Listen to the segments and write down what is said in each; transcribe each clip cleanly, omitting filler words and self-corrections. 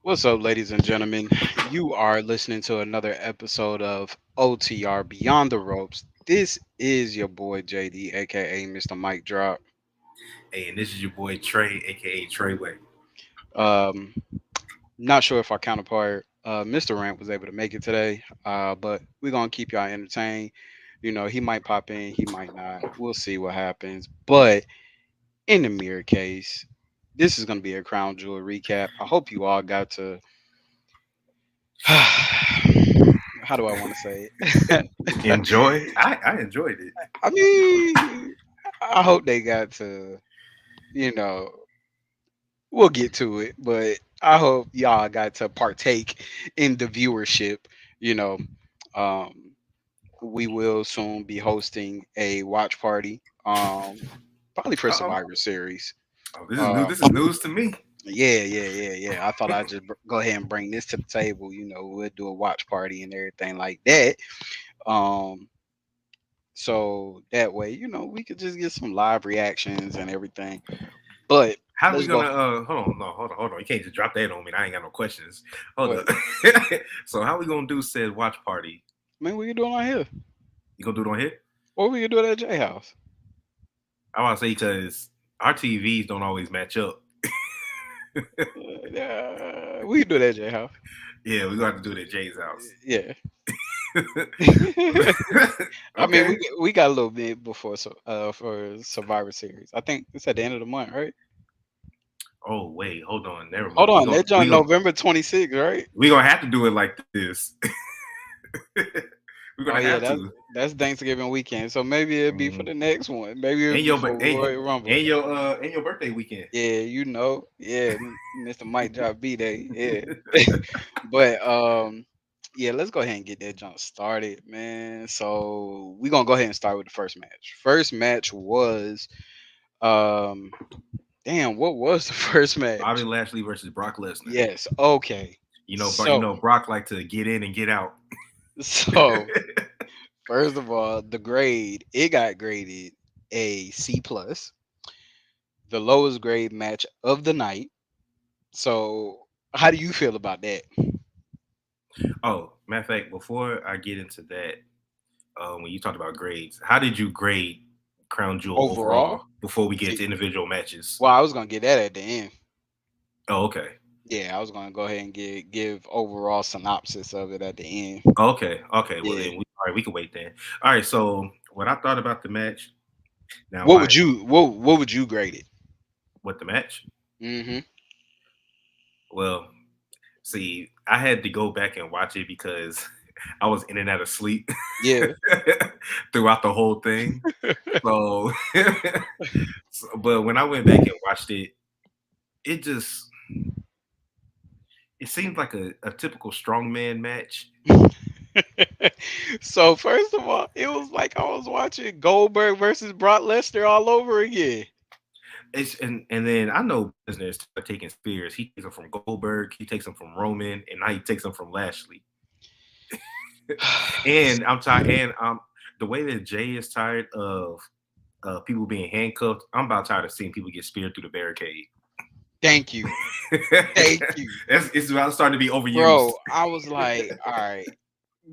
What's up, ladies and gentlemen? You are listening to another episode of OTR Beyond the Ropes. This is your boy JD, aka Mr. Mike Drop. Hey, and this is your boy Trey, aka Treyway. Um, Not sure if our counterpart, Mr. Rant, was able to make it today, but we're gonna keep y'all entertained. You know, he might pop in, he might not. We'll see what happens. But in the mirror case, this is gonna be a crown jewel recap. I hope you all got to. How do I want to say it? Enjoy. I enjoyed it. I mean, I hope they got to, you know, we'll get to it, but I hope y'all got to partake in the viewership. You know, um, we will soon be hosting a watch party, probably for Uh oh. Survivor Series. Oh, this is new. Uh, This is news to me. yeah. I thought I'd just go ahead and bring this to the table. You know, we'll do a watch party and everything like that. Um, so that way, we could just get some live reactions and everything. But How we let's gonna? go. Hold on. No, hold on. You can't just drop that on me. I ain't got no questions. Hold What? up. So how we gonna do said watch party? I mean, we can do it on here, You gonna do it on here? or we can do it at J House. I want to say because our TVs don't always match up. We can do it at J House. Yeah, we gonna have to do it at Jay's house. Yeah. I mean, we Okay. we got a little bit before for Survivor Series. I think it's at the end of the month, right? Oh wait, hold on. Never Hold mind. on, that joint November 26th, right? We gonna have to do it like this. We're Oh gonna yeah, have that's to. that's Thanksgiving weekend. So maybe it'll be for Mhm. the next one. Maybe it'll And be your for hey, Royal Rumble. and your birthday weekend. Yeah, yeah, Mr. Mike Drop B Day, yeah. But yeah, let's go ahead and get that jump started, man. So we're gonna go ahead and start with the first match. First match was um damn, what was the first Bobby match? Lashley versus Brock Lesnar. Yes, okay. You So know Brock like to get in and get out. so first of all, the grade, it got graded a C plus, the lowest grade match of the night. So how do you feel about that? Oh, matter of fact, before I get into that, when you talked about grades, how did you grade Crown Jewel Overall? overall before we get See, to individual matches? well, I was gonna get that at the end. Oh, okay. Yeah, I was gonna go ahead and give overall synopsis of it at the end. Okay. Okay. Well, Yeah. then all right, we can wait then. All right. So, what I thought about the match, now, What would you grade it? what the match? Mm-hmm. Well, see, I had to go back and watch it because I was in and out of sleep Yeah. throughout the whole thing. So, but when I went back and watched it, it just it seemed like a typical strongman match. So first of all, it was like I was watching Goldberg versus Brock Lesnar all over again. It's and then I know Lesnar is taking spears. He takes them from Goldberg, he takes them from Roman, and now he takes them from Lashley. And I'm tired. And the way that Jay is tired of people being handcuffed. I'm about tired of seeing people get speared through the barricade. Thank you. Thank you. It's about starting to be overused. Bro, I was like, all right.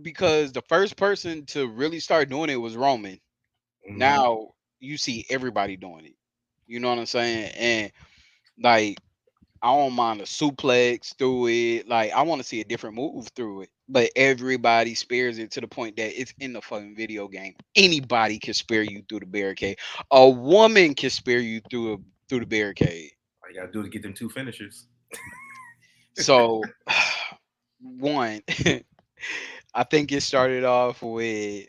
Because the first person to really start doing it was Roman. Hmm. Now you see everybody doing it. You know what I'm saying? And like I don't mind a suplex through it. Like I want to see a different move through it. But everybody spares it to the point that it's in the fucking video game. Anybody can spare you through the barricade. A woman can spare you through the barricade. All you gotta do is get them two finishers. So one, I think it started off with,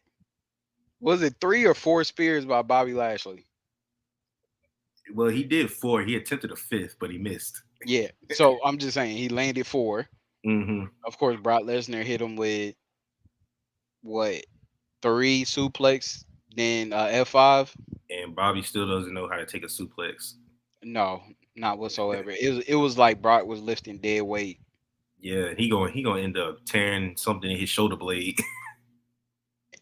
was it three or four spears by Bobby Lashley? Well, he did four. He attempted a fifth, but he missed. Yeah. So I'm just saying he landed four. Hmm. Of course, Brock Lesnar hit him with what, three suplex, then F5. And Bobby still doesn't know how to take a suplex. No, not whatsoever. It was like Brock was lifting dead weight. Yeah, he gonna end up tearing something in his shoulder blade.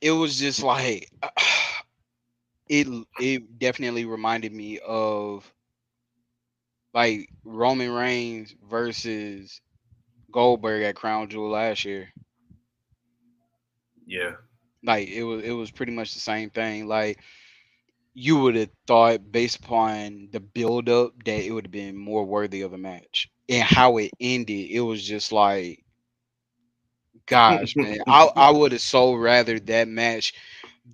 It was just like it definitely reminded me of like Roman Reigns versus Goldberg at Crown Jewel last year. Yeah. Like it was pretty much the same thing. Like you would have thought based upon the build up that it would have been more worthy of a match. And how it ended, it was just like, gosh, man. I would have so rather that match,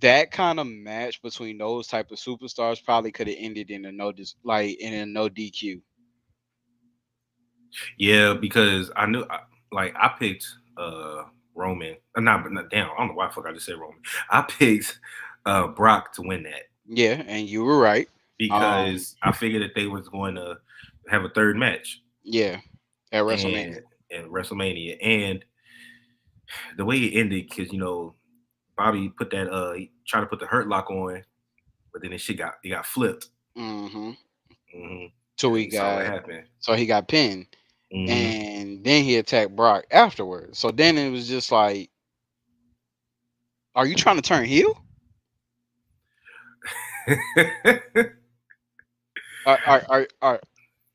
that kind of match between those type of superstars probably could have ended in a like in a no DQ. Yeah, because I knew, like, I picked Roman. Not damn. I don't know why the fuck I just said Roman. I picked Brock to win that Yeah, and you were right. Um, because I figured that they was going to have a third match yeah, at and WrestleMania. and WrestleMania, and the way it ended, because Bobby put that he tried to put the Hurt Lock on, but then this shit got flipped. hmm Hmm. So And then he you saw what got happened. so he got pinned, Hmm. and then he attacked Brock afterwards. So then it was just like, are you trying to turn heel? Are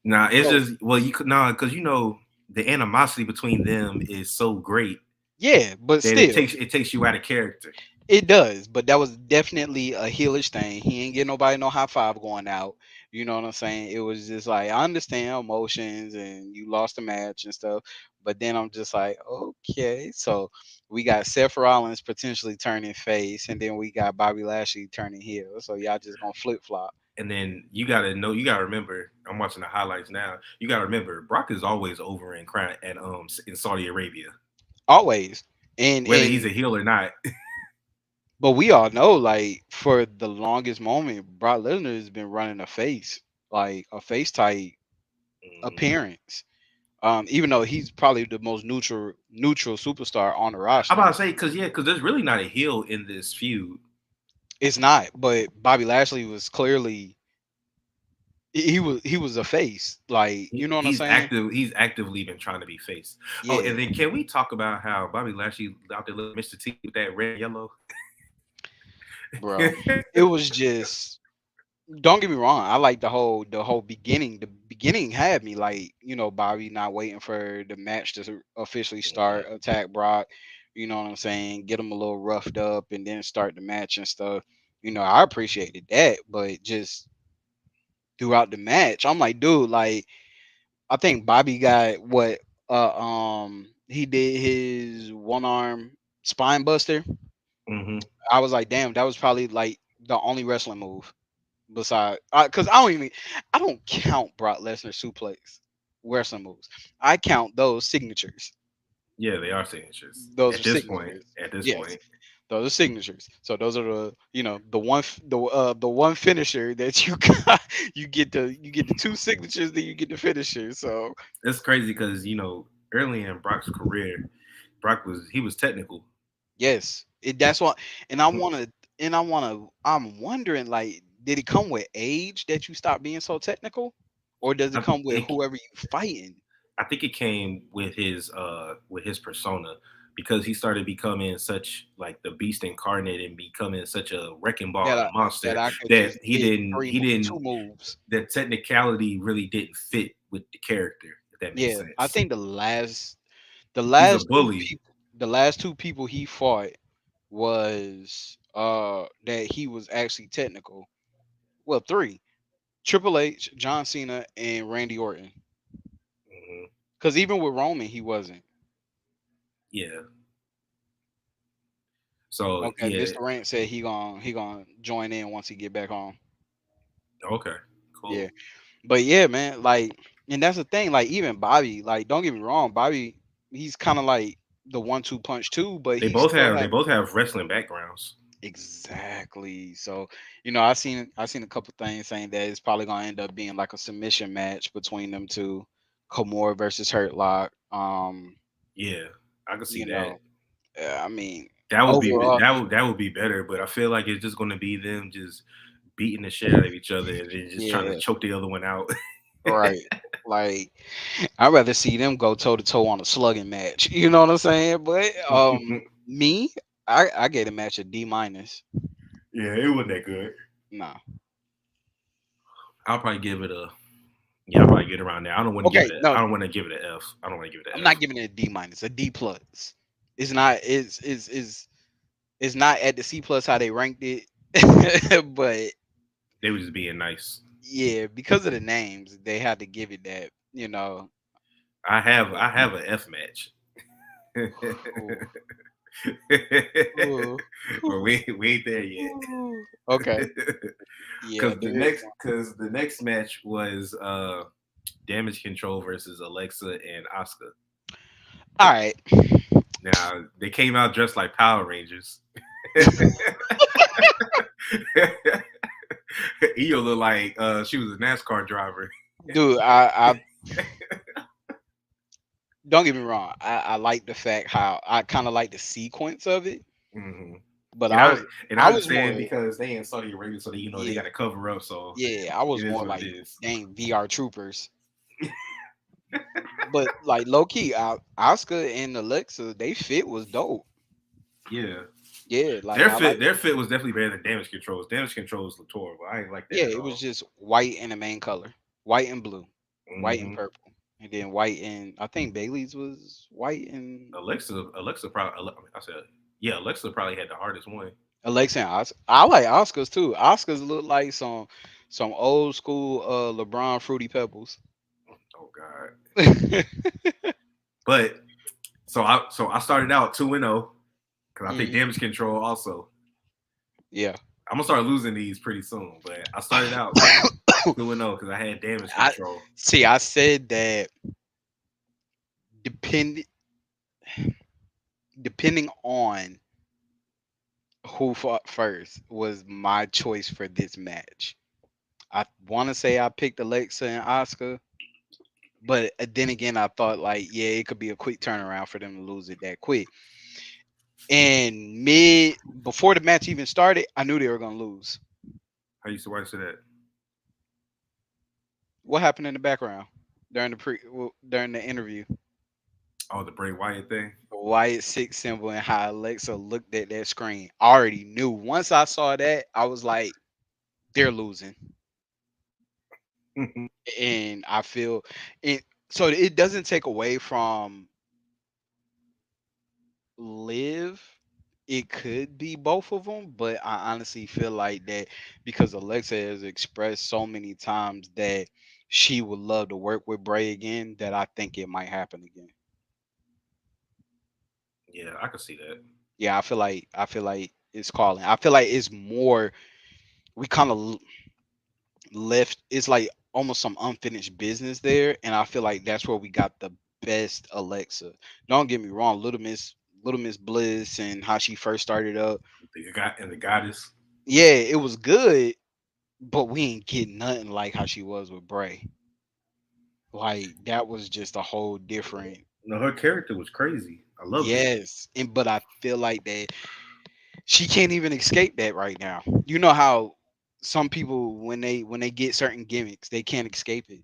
Nah, it's so just, well, you could, nah, because the animosity between them is so great yeah, but that still. it takes you out of character. It does, but that was definitely a heelish thing. He ain't get nobody no high five going out. You know what I'm saying? It was just like, I understand emotions and you lost the match and stuff, but then I'm just like, okay. So we got Seth Rollins potentially turning face, and then we got Bobby Lashley turning heel. So y'all just gonna flip flop And then you gotta remember. I'm watching the highlights now. You gotta remember, Brock is always over in Saudi Arabia, always. whether he's And a heel or not. but we all know, like for the longest moment, Brock Lesnar has been running a face, like a face type Hmm. appearance. Even though he's probably the most neutral superstar on the I'm roster. about to say, because there's really not a heel in this feud. It's not, but Bobby Lashley was clearly he was a face. Like, you know what I'm He's saying? active. He's actively been trying to be face. Oh, Yeah, and then can we talk about how Bobby Lashley out there looking Mr. T with that red and yellow? bro. It was just, don't get me wrong. I like the whole beginning. The beginning had me like, Bobby not waiting for the match to officially start, Mhm. attack Brock. You know what I'm saying? Get him a little roughed up and then start the match and stuff. I appreciated that, but just throughout the match, I'm like, dude, like I think Bobby got what he did his one arm spine buster. Mhm. I was like, damn, that was probably like the only wrestling move beside, because I don't count Brock Lesnar suplex wrestling moves. I count those signatures. Yeah, they are signatures Those at are this point. signatures. At this Yes, point, those are signatures. So those are the one finisher that you got. You get the two signatures, then you get the finisher. So it's crazy because early in Brock's career, he was technical. yes, that's what, and I'm wondering, like, did it come with age that you stop being so technical, or does it I, come with it, whoever you fighting? I think it came with his persona because he started becoming such like the beast incarnate and becoming such a wrecking ball That and I a that monster I could that just hit two moves. that technicality really didn't fit with the character, if that makes Yeah, I sense. think the He's a last two bully. people the last two people he fought was that he was actually technical. Well, three: Triple H, John Cena, and Randy Orton. Hmm. Because even with Roman, he wasn't. Yeah. So Okay, yeah. Mr. Rant said he gonna join in once he get back home. Okay. Yeah, Cool. but yeah, man, like, and that's the thing. Like, even Bobby, like, don't get me wrong, Bobby, he's kind of like the 1-2 punch too, but he still They has both have wrestling backgrounds. exactly. So, I seen a couple things saying that it's probably gonna end up being like a submission match between them two, Komor versus Hurt Lock. Yeah, I could see You that. know, I mean, That overall, would be better, but I feel like it's just going to be them just beating the shit out of each other and then just trying to yeah, choke the other one out. right. Like, I'd rather see them go toe to toe on a slugging match. You know what I'm saying? But me, I gave the match a D minus. Yeah, it wasn't that good. Nah. I'll probably give it a Yeah, I probably get around there. I don't want to give Okay, it. no, I don't want to give it an F. I don't want to give it I'm an not F. giving it a D minus, a D plus. It's not. It's not at the C plus how they ranked it, but They were just being nice. yeah, because of the names, they had to give it that. You know. But, I have an F match. ooh, ooh, But ooh, we ain't there yet. ooh. Okay. Yeah, Because there is one. the next match was Damage Control versus Alexa and Asuka. All right. Now they came out dressed like Power Rangers. Io looked like she was a NASCAR driver. Dude, I don't get me wrong. I like the fact how I kind of like the sequence of it, Hmm. but And I I was more understand because they in Saudi Arabia, so they yeah got to cover up. So yeah I was it is more what it like is. dang VR troopers, but like low key, Oscar and Alexa they fit was dope. Yeah, Yeah, like I like their fit was definitely better than Damage Control's. Damage Control was Latour, but I ain't like that yeah at it was all. just white in the main color, white and blue, white and Hmm. purple, and then white and I think Bailey's was white and Alexa probably. I said, yeah, Alexa probably had the hardest one. Alexa and Oscar. I like Oscars too. Oscars look like some old school LeBron Fruity Pebbles. Oh God. But so I started out 2-0 because I picked Mhm. Damage Control also. Yeah. I'm gonna start losing these pretty soon, but I started out 2-0 because I had Damage I Control. see. I said that depend depending on who fought first was my choice for this match. I want to say I picked Alexa and Oscar, but then again, I thought like, yeah, it could be a quick turnaround for them to lose it that quick. And mid before the match even started, I knew they were gonna lose. I used to watch that. What happened in the background during the interview? Oh, the Bray Wyatt thing. The Wyatt six symbol and how Alexa looked at that screen. I already knew. Once I saw that, I was like, they're losing. And I feel it so it doesn't take away from live. It could be both of them, but I honestly feel like that because Alexa has expressed so many times that she would love to work with Bray again, that I think it might happen again. Yeah, I could see that. Yeah, I feel like it's calling. I feel like it's more we kind of left. It's like almost some unfinished business there, and I feel like that's where we got the best Alexa. Don't get me wrong, Little Miss Bliss and how she first started up. The guy and the goddess. Yeah, it was good, but we ain't getting nothing like how she was with Bray. Like that was just a whole different. No, her character was crazy. I loved it. Yes, and but I feel like that she can't even escape that right now. You know how some people when they get certain gimmicks, they can't escape it.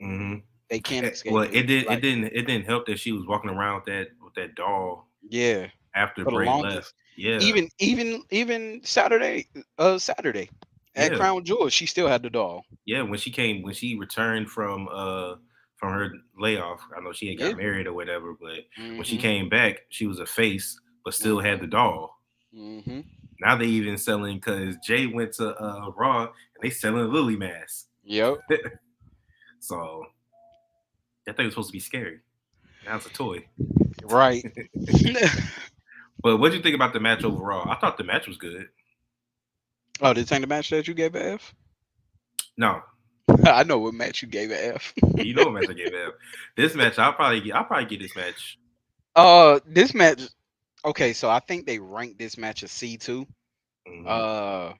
Hmm. They can't escape Well, it. Like it didn't help that she was walking around with that doll yeah, after for the Bray left. longest. Yeah, Even Saturday at yeah, Crown Jewel, she still had the doll. yeah. When she returned from her layoff, I know she had Yeah. got married or whatever, but when she Mhm. came back, she was a face, but still had Mhm. the doll. Mhm. Now they even selling because Jay went to Raw and they selling Lily masks. Yep. So that thing was supposed to be scary. Now it's a toy. Right. But what do you think about the match overall? I thought the match was good. Oh, this ain't the match that you gave a F? No, I know what match you gave a F. yeah, you know what match I gave it. This match, I'll probably get this match. This match. Okay, so I think they ranked this match a C2. Hmm. Uh,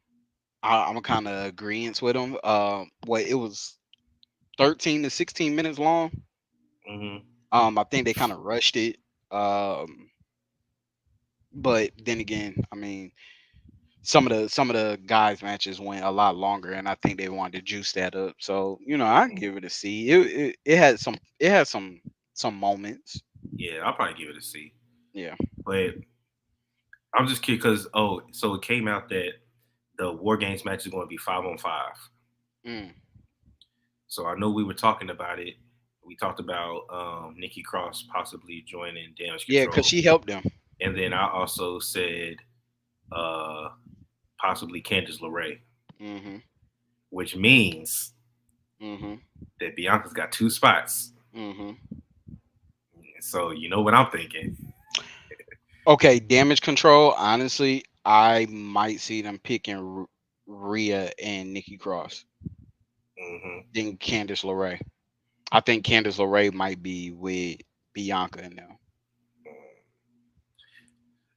I'm kind of agreeing with them. What it was 13 to 16 minutes long. Hmm. I think they kind of rushed it. Um, but then again, I mean, some of the guys matches went a lot longer, and I think they wanted to juice that up. So I give it a C. It had some moments. Yeah, I'll probably give it a C. Yeah. But I'm just curious because so it came out that the War Games match is going to be 5-on-5. Mm. So I know we were talking about it. We talked about Nikki Cross possibly joining Damage Yeah, because Control, she helped them. and then I also said uh, possibly Candice LeRae, Mm-hmm. which means Mm-hmm. that Bianca's got two spots. Mm-hmm. So you know what I'm thinking. Okay, damage control. Honestly, I might see them picking Rhea and Nikki Cross. Hmm. Then Candice LeRae. I think Candice LeRae might be with Bianca and them.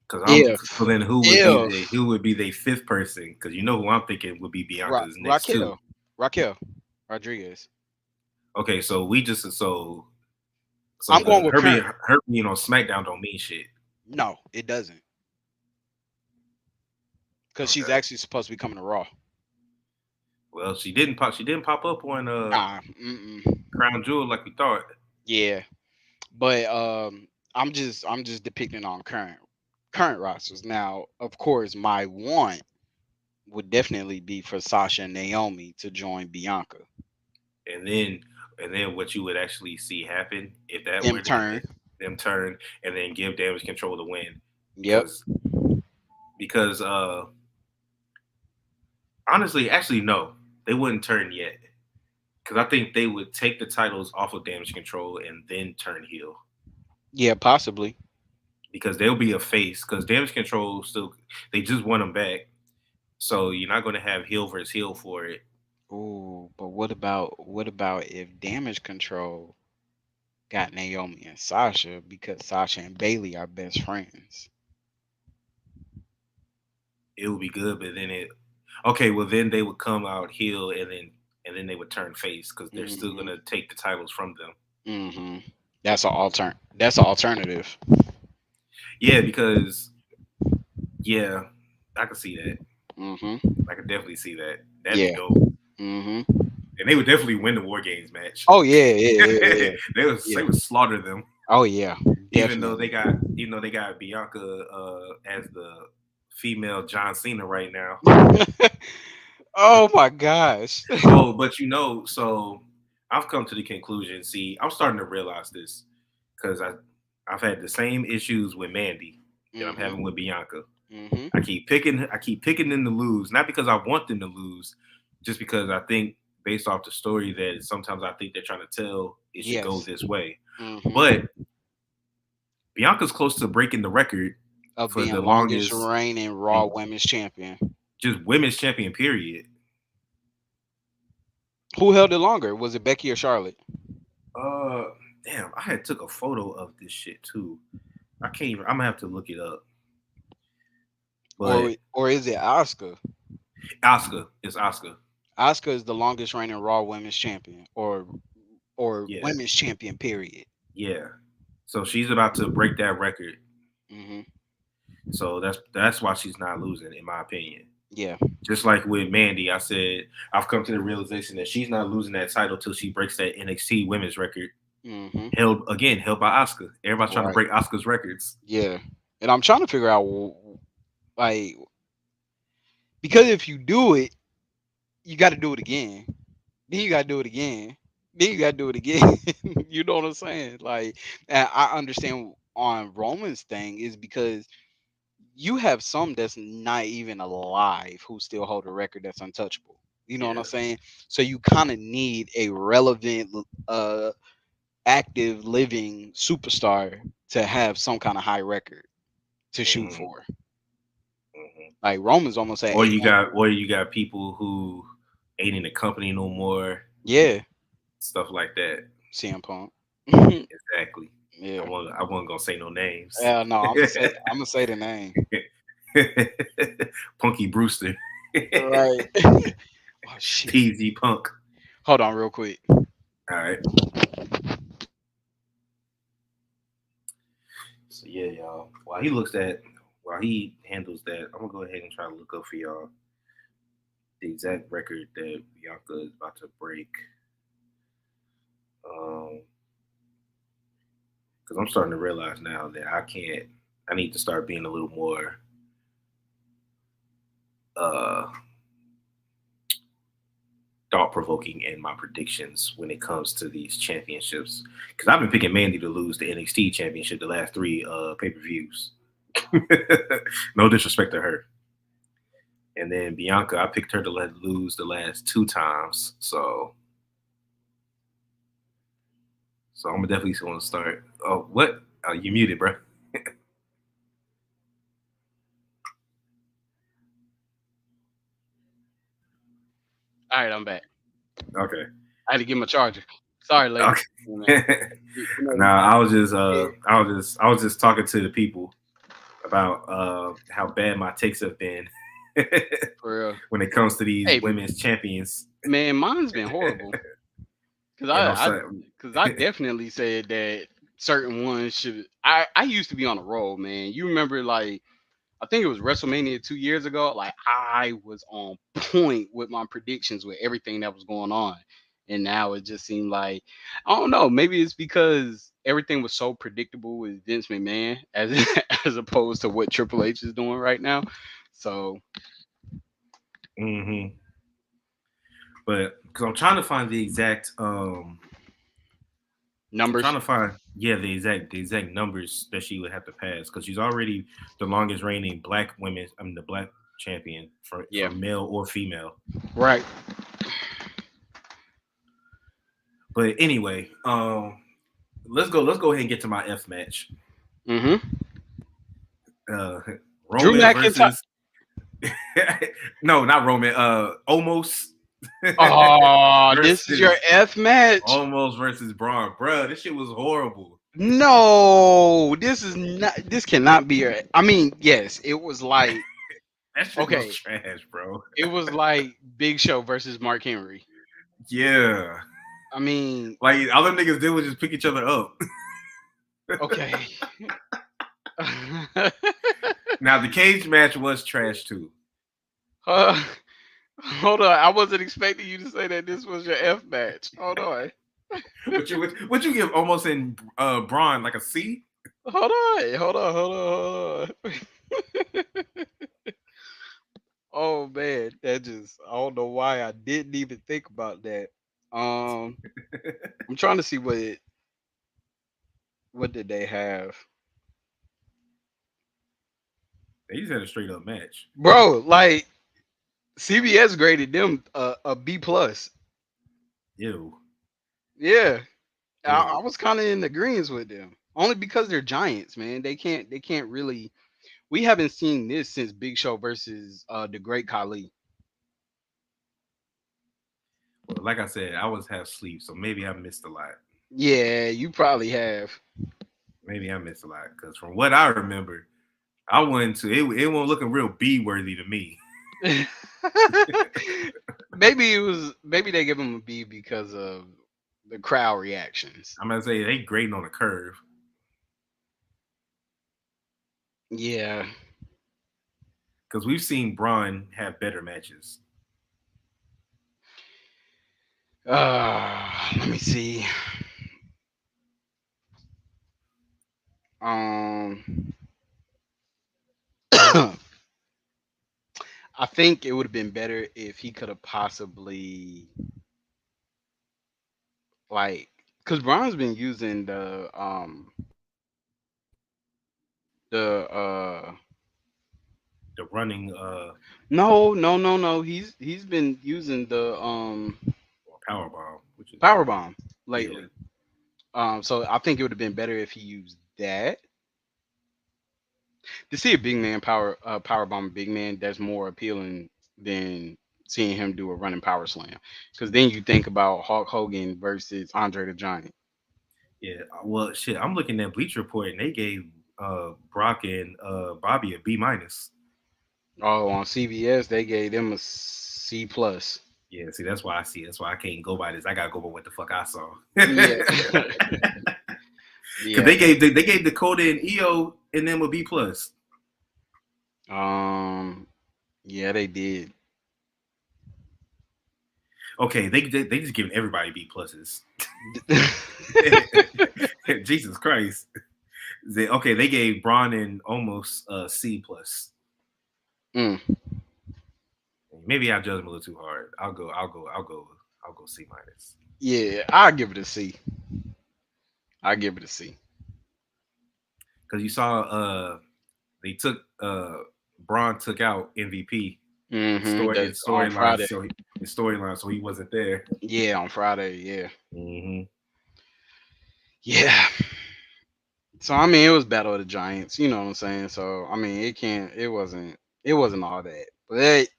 Because I'm so If then if who would be the fifth person? Because you know who I'm thinking would be Bianca's next two. Raquel Raquel Rodriguez. Okay, so we just so I'm going the with current. her being on SmackDown don't mean shit. No, it doesn't, because she's Okay. actually supposed to be coming to Raw. Well, she didn't pop up on Nah, mm-mm. Crown Jewel like we thought. Yeah, but I'm just depicting on current rosters. Now, of course, my want would definitely be for Sasha and Naomi to join Bianca. And then what you would actually see happen if that Them were to turn. them turn and then give Damage Control the win Yep. because because honestly, actually no, they wouldn't turn yet because I think they would take the titles off of Damage Control and then turn heel Yeah, possibly. because they'll be a face because Damage Control still they just want them back, so you're not going to have heel versus heel for it. Ooh, but what about if damage control got Naomi and Sasha, because Sasha and Bailey are best friends? It would be good, but then it okay. Well, then they would come out heel and then they would turn face because they're still going Mm-hmm. to take the titles from them. Mm-hmm. That's an alternative. Yeah, because yeah, I can see that. Mm-hmm. I could definitely see that. That'd be Yeah. dope. Mm-hmm. And they would definitely win the War Games match. Oh yeah, yeah, yeah, yeah, They yeah. would slaughter them, Oh yeah, even though definitely. they got Bianca as the female John Cena right now. Oh my gosh. Oh, but so I've come to the conclusion. See, I'm starting to realize this because I've had the same issues with Mandy that I'm having Mm-hmm. with Bianca. Mm-hmm. I keep picking them to lose, not because I want them to lose, just because I think based off the story that sometimes I think they're trying to tell it should go Yes. this way. Mm-hmm. But Bianca's close to breaking the record Of for being the longest longest reigning Raw Women's Champion. just women's champion period. Who held it longer? Was it Becky or Charlotte? Uh damn, I had took a photo of this shit too. I can't even I'm gonna have to look it up. But Or is it Asuka? Oscar is Oscar. Asuka is the longest reigning Raw Women's Champion, or Yeah, Women's Champion. Period. yeah. So she's about to break that record. Hmm. So that's why she's not losing, in my opinion. Yeah. Just like with Mandy, I said I've come to the realization that she's not losing that title till she breaks that NXT women's record. Hmm. Held by Oscar. Everybody's trying to Right. break Oscar's records. Yeah. And I'm trying to figure out, like, because if you do it, you got to do it again. Then you got to do it again. Then you got to do it again. You know what I'm saying? Like, and I understand on Roman's thing is because you have some that's not even alive who still hold a record that's untouchable. You know what I'm Yeah. saying? So you kind of need a relevant, active, living superstar to have some kind of high record to shoot Hmm. for. Hmm. Like Roman's almost at Or 800. you got people who ain't in the company no more, Yeah, stuff like that. CM Punk. Exactly. Yeah. I wasn't gonna say no names. Yeah, no, I'm gonna say the name. Punky Brewster. Right. Oh shit. PZ Punk. Hold on real quick. All right. So yeah, y'all. While he handles that, I'm gonna go ahead and try to look up for y'all the exact record that Bianca is about to break. Because I'm starting to realize now that I can't. I need to start being a little more. Uh, thought provoking in my predictions when it comes to these championships. Because I've been picking Mandy to lose the NXT championship the last three pay per views. No disrespect to her. And then Bianca, I picked her to lose the last two times. So I'm definitely going to start. Oh, what? Oh, you muted, bro. All right, I'm back. Okay. I had to get my charger. Sorry, ladies. Man. Okay. Now I was just talking to the people about how bad my takes have been For real. when it comes to these Hey, women's champions. man, mine's been horrible. Cause And I'm I, I, saying, cause I definitely said that certain ones should. I used to be on a roll, man. You remember, like, I think it was WrestleMania 2 years ago. Like, I was on point with my predictions with everything that was going on, and now it just seemed like, I don't know. Maybe it's because everything was so predictable with Vince McMahon as as opposed to what Triple H is doing right now. So mm-hmm. But because I'm trying to find the exact I'm trying numbers, to find the exact numbers that she would have to pass because she's already the longest reigning black women. I mean the black champion yeah, for male or female. right. But anyway, let's go ahead and get to my F match. Mm-hmm. Uh, Drew Roman McIntyre. versus no, not Roman. Almost Oh, this is your versus F match. almost versus Braun, bro. This shit was horrible. No, this is not. This cannot be your. I mean, yes, it was like, That shit was okay, trash, bro. it was like Big Show versus Mark Henry. Yeah, I mean, like all them niggas did was just pick each other up. okay. Now the cage match was trash too. uh, hold on, I wasn't expecting you to say that this was your F match. Hold on, What you give almost in Braun like a C? hold on. Oh man, that just I don't know why I didn't even think about that. Um, I'm trying to see what did they have, They just had a straight up match. bro. Like CBS graded them a B plus. Ew, Yeah, I ew. was kind of in agreement with them only because they're giants, man. They can't really. We haven't seen this since Big Show versus the Great Khali. Well, like I said, I was half asleep, so maybe I missed a lot. Yeah, you probably have. Maybe I missed a lot because from what I remember, I went to it. It wasn't looking real B worthy to me. Maybe they give him a B because of the crowd reactions. I'm gonna say they grading on a curve Yeah. because we've seen Braun have better matches. Let me see. Um, I think it would have been better if he could have possibly like, because Braun's been using the The running no, he's been using the power bomb, which is power bomb yeah. lately. So I think it would have been better if he used that. To see a big man power bomb a big man, that's more appealing than seeing him do a running power slam. Because then you think about Hulk Hogan versus Andre the Giant. Yeah, well, shit. I'm looking at Bleach Report, and they gave Brock and Bobby a B minus. Oh, on CBS they gave them a C plus. Yeah, see, that's why I see. That's why I can't go by this. I gotta go by what the fuck I saw. Yeah, Because yeah. they gave Dakota and EO and them a B plus. Um, yeah, they did. Okay, they just giving everybody B pluses. Jesus Christ. Okay, they gave Braun and almost C plus. Mm. Maybe I judge them a little too hard. I'll go. I'll go C minus. Yeah, I'll give it a C. I'll give it a C. Because you saw they took Braun took out MVP Mm-hmm. That's on storyline, Friday. so his storyline, so he wasn't there. Yeah, on Friday. Yeah. Hmm. Yeah. So I mean, it was Battle of the Giants. You know what I'm saying? So I mean, it can't. It wasn't all that. But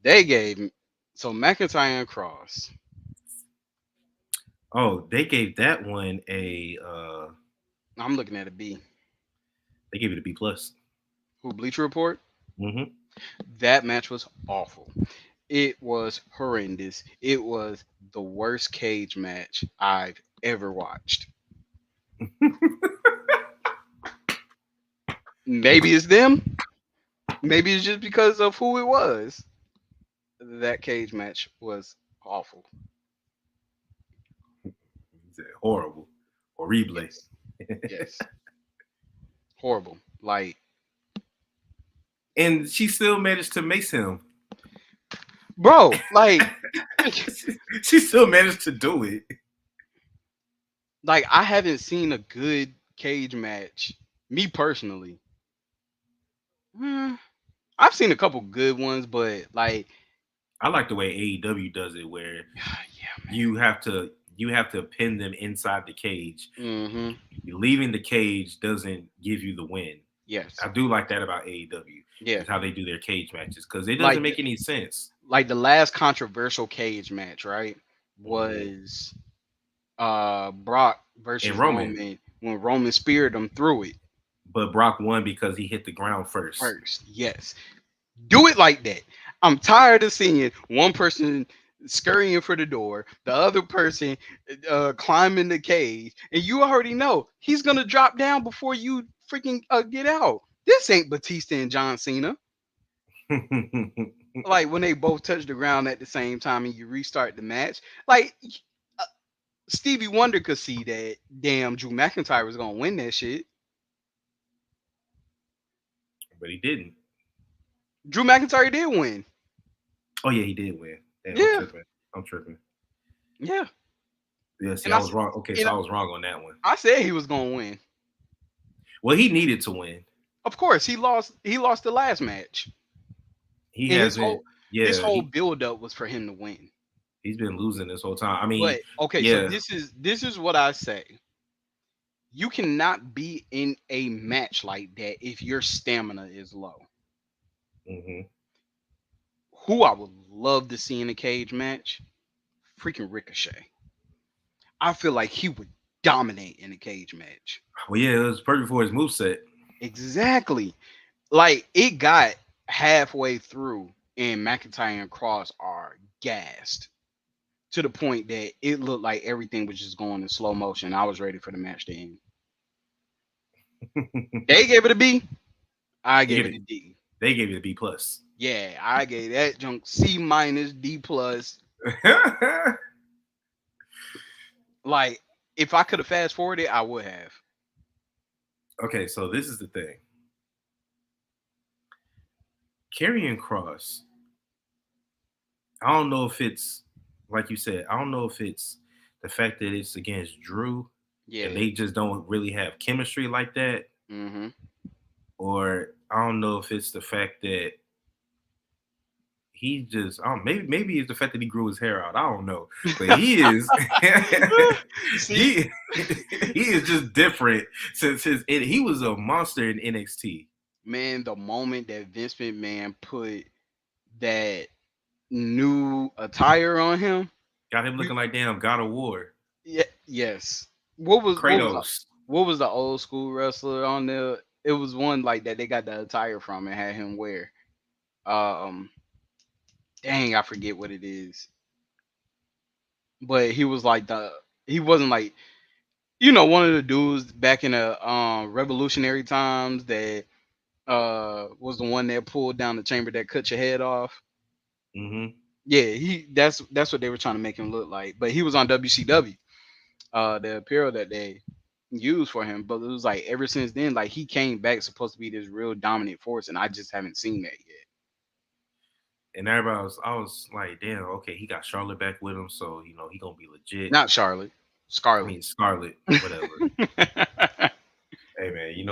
they gave. So McIntyre and Cross. Oh, they gave that one a I'm looking at a B. they gave it a B plus. Who Bleacher Report? Hmm. That match was awful. It was horrendous. It was the worst cage match I've ever watched. Maybe it's them. Maybe it's just because of who it was. That cage match was awful. Horrible, horrible. Yes. Yes. Horrible. Like, And she still managed to mace him. bro, like, She still managed to do it. like I haven't seen a good cage match. Me personally. Hmm, I've seen a couple good ones, but like, I like the way AEW does it, where yeah, you have to you have to pin them inside the cage. man. Mm-hmm. Leaving the cage doesn't give you the win. Yes. I do like that about AEW Yeah. is how they do their cage matches because it doesn't Like, make any sense. the last controversial cage match, right? Hmm. Was Brock And versus Roman, Roman when Roman speared him through it but Brock won because he hit the ground first. first. Yes. Do it like that. I'm tired of seeing one person scurrying for the door, the other person climbing the cage, and you already know he's gonna drop down before you freaking get out. This ain't Batista and John Cena. Like when they both touch the ground at the same time and you restart the match. Like uh, Stevie Wonder could see that damn Drew McIntyre was gonna win that shit. But he didn't. Drew McIntyre did win. Oh yeah, he did win. Damn, I'm Yeah, tripping. I'm tripping. yeah. Yeah, see, And I was wrong. Okay, and so I was wrong on that one. I said he was gonna win. Well, he needed to win. Of course, he lost. He lost the last match, He and hasn't. his Yeah, whole build up was for him to win. he's been losing this whole time. I mean, But okay, so yeah. this is what I say. You cannot be in a match like that if your stamina is low. Hmm. Who I would love to see in a cage match, freaking Ricochet. I feel like he would dominate in a cage match. Well, yeah, it was perfect for his moveset. Exactly. Like it got halfway through, and McIntyre and Cross are gassed to the point that it looked like everything was just going in slow motion. I was ready for the match to end. They gave it a B. I They gave gave it it. a D. They gave it a B plus. Yeah, I gave that junk C minus D plus. Like if I could have fast forwarded, I would have. Okay, so this is the thing. Karrion Cross. I don't know if it's like you said. I don't know if it's the fact that it's against Drew and Yeah. they just don't really have chemistry like that, Mm-hmm. or I don't know if it's the fact that he just I don't, maybe it's the fact that he grew his hair out. I don't know, but he is See, he he is just different since he was a monster in NXT. man, the moment that Vince McMahon put that new attire on him, Got him you looking like damn God of War, yeah, yes. Kratos. What was the old school wrestler on there? It was one like that they got the attire from and had him wear. Um, dang, I forget what it is. But he was like he wasn't like one of the dudes back in the revolutionary times that was the one that pulled down the chamber that cut your head off. Hmm. Yeah, that's what they were trying to make him look like. But he was on WCW, the apparel that they used for him. But it was like ever since then, like he came back supposed to be this real dominant force, and I just haven't seen that yet. and everybody was, I was like, damn, okay, he got Charlotte back with him, so he gonna be legit. Not Charlotte, I Scarlet. mean Scarlett, whatever. Hey man,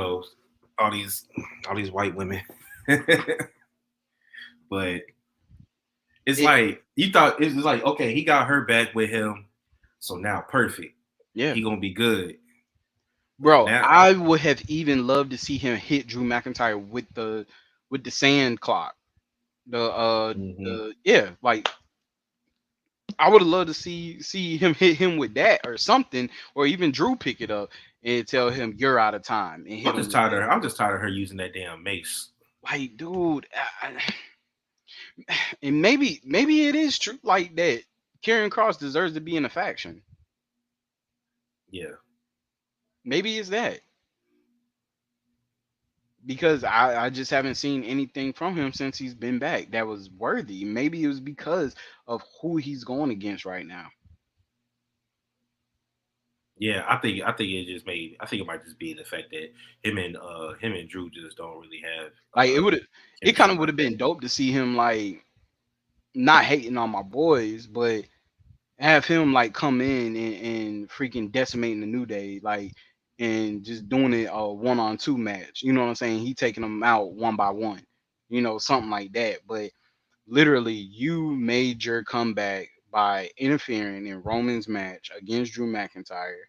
all these all these white women, but it's it, like you thought it's like okay, he got her back with him, so now perfect. yeah, He gonna be good. But bro. now, I would have even loved to see him hit Drew McIntyre with the sand clock. mhm. The yeah, like I would have loved to see him hit him with that or something, or even Drew pick it up and tell him you're out of time and hit I'm him just with tired of that. her. I'm just tired of her using that damn mace. Like, dude, and maybe it is true like that. Karrion Cross deserves to be in a faction. Yeah, Maybe it's that because I just haven't seen anything from him since he's been back that was worthy. Maybe it was because of who he's going against right now. yeah. I think it just made. I think it might just be the fact that him and Drew just don't really have Like it kind chemistry of would like have that. been dope to see him like not hating on my boys, but have him like come in and freaking decimating the New Day, like and just doing it a 1-on-2 match. You know what I'm saying? He taking them out one by one, something like that. But literally, you made your comeback by interfering in Roman's match against Drew McIntyre.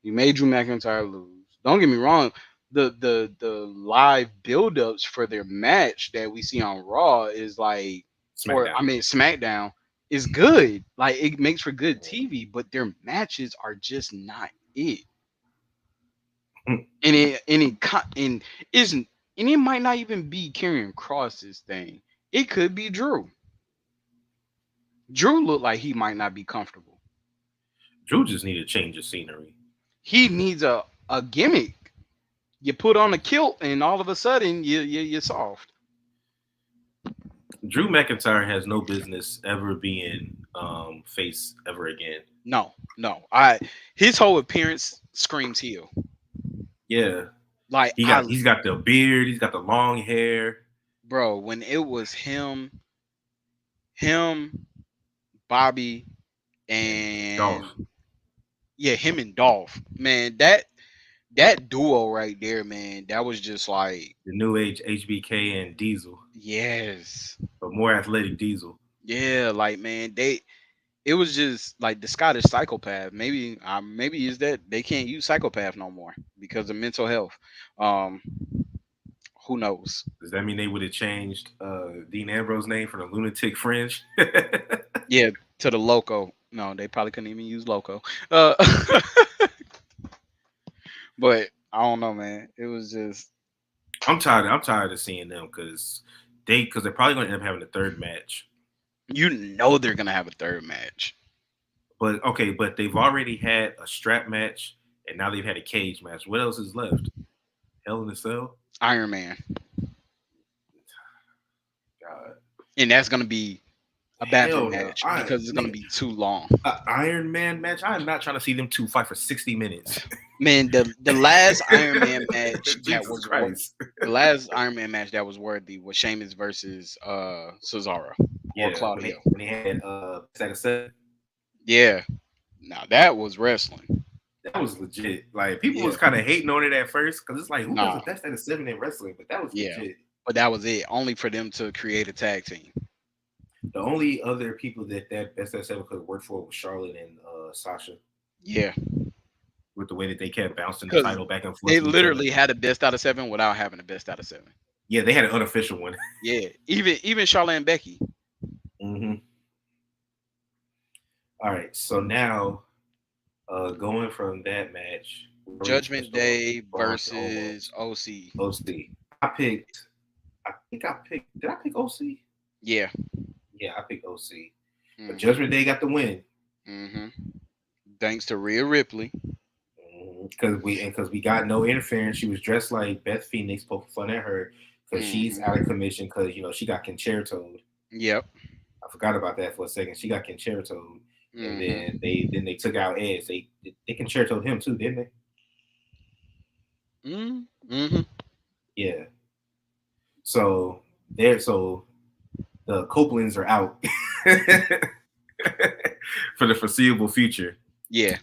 You made Drew McIntyre lose. Don't get me wrong. The live build-ups for their match that we see on Raw is like, or I SmackDown. mean SmackDown is good. Like it makes for good TV, but their matches are just not it. And isn't and it might not even be Karrion Cross's thing. It could be Drew. Drew looked like he might not be comfortable. Drew just need to change the scenery. He needs a gimmick. You put on a kilt and all of a sudden you're soft. Drew McIntyre has no business ever being face ever again. No, no. I His whole appearance screams heel. Yeah, Like he's got the beard, he's got the long hair, bro, when it was him, Bobby, and Dolph, and yeah, him and Dolph, man, that duo right there, man, that was just like the New Age HBK and Diesel, yes, but more athletic Diesel. yeah, like man, it was just like the Scottish psychopath. Maybe is that they can't use psychopath no more because of mental health. Um, who knows? Does that mean they would have changed Dean Ambrose's name from the Lunatic Fringe? Yeah, to the loco. No, they probably couldn't even use loco. But I don't know, man. It was just I'm tired. I'm tired of seeing them because they're probably going to end up having a third match. they're gonna have a third match. But okay, but they've already had a strap match, and now they've had a cage match. What else is left? Hell in a Cell. Iron Man, God, and that's gonna be a bathroom hell no. match I because it's gonna nigga, be too long. Iron Man match. I'm not trying to see them two fight for 60 minutes. Man, the last Iron Man match Jesus Christ. the last Iron Man match that was worthy was Sheamus versus Cesaro or Yeah, Claude when Hill. they had Best Out of Seven, Yeah, now that was wrestling. that was legit. Like people Yeah, was kind of hating on it at first because it's like who does nah, a Best Out of Seven in wrestling? But that was yeah, legit. but that was it. Only for them to create a tag team. The only other people that Best Out of Seven could work for was Charlotte and Sasha, Yeah, with the way that they kept bouncing the because title back and forth they from each other. literally had a best out of seven without having a best out of seven. Yeah, they had an unofficial one. Yeah, even Charlotte and Becky. Hmm. All right, so now going from that match, we already Judgment touched on Day Braun Strowman, versus OC. OC. I picked. I think I picked. Did I pick OC? Yeah. Yeah, I picked OC. But Hmm. Judgment Day got the win Hmm. Thanks to Rhea Ripley. because we got no interference. She was dressed like Beth Phoenix, poking fun at her because she's out of Hmm. commission because she got concertoed. Yep. I forgot about that for a second. She got concertoed, and then Hmm. they took out Edge. They concertoed him too, didn't they? Hmm. Yeah. So there. So the Copelands are out for the foreseeable future. Yeah,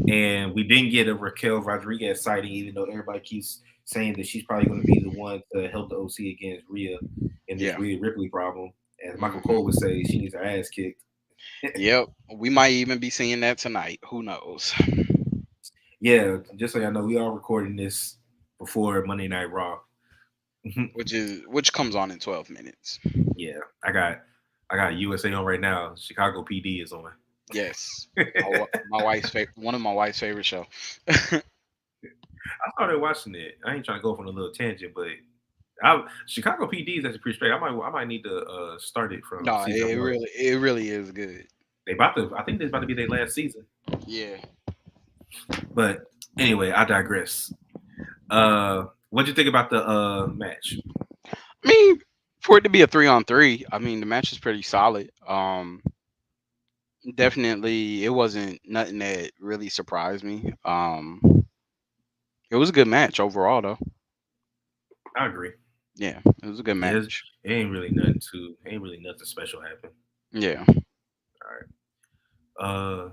And we didn't get a Raquel Rodriguez sighting, even though everybody keeps saying that she's probably going to be the one to help the OC against Rhea in this yeah. Rhea Ripley problem. As Michael Cole would Hmm. say, she needs her ass kicked. Yep. We might even be seeing that tonight. Who knows? Yeah, just so y'all know, we are recording this before Monday Night Raw. Which comes on in 12 minutes. Yeah, I got USA on right now. Chicago PD is on. Yes. My wife's favorite, one of my wife's favorite show. I started watching it. I ain't trying to go on a little tangent, but Chicago PD is actually pretty straight. I might need to start it from No, season one. it really is good. They about to. I think this about to be their last season. Yeah. But anyway, I digress. What'd you think about the match? I mean, for it to be a 3-on-3, I mean the match is pretty solid. Definitely, it wasn't nothing that really surprised me. It was a good match overall, though. I agree. Yeah, it was a good Yeah, match. it ain't really nothing too. Ain't really nothing special happened. Yeah. All right.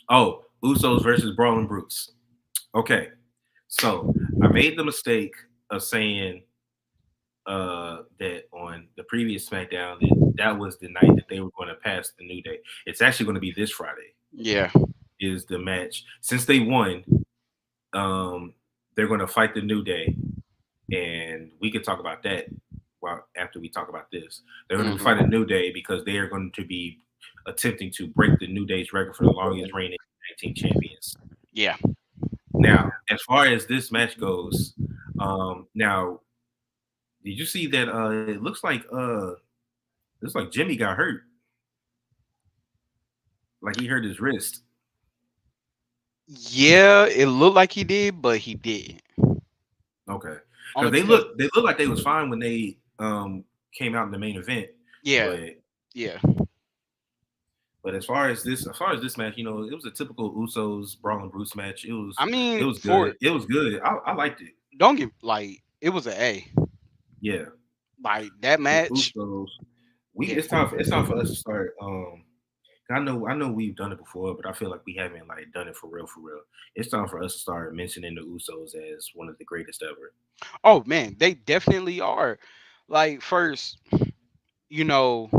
Oh, Usos versus Brawling Brutes. Okay, so I made the mistake of saying that on the previous SmackDown that was the night that they were going to pass the New Day. It's actually going to be this Friday. Yeah. Is the match since they won? They're going to fight the New Day, and we can talk about that. Well, after we talk about this, they're going to fight a Hmm. New Day because they are going to be attempting to break the New Day's record for the longest reigning tag team champions. Yeah. Now, as far as this match goes, now did you see that? It looks like Jimmy got hurt. Like he hurt his wrist. Yeah, it looked like he did, but he didn't. Okay, because Only because they look like they was fine when they came out in the main event, yeah, but yeah. as far as this match, it was a typical Usos Brawling Brutes match. I It mean, was for good. It was good. I liked it. don't get like it was a A. Yeah, Like that the match. Usos. Yeah. It's time for us to start. I know we've done it before, but I feel like we haven't like done it for real, for real. It's time for us to start mentioning the Usos as one of the greatest ever. Oh man, they definitely are. Like first, you know,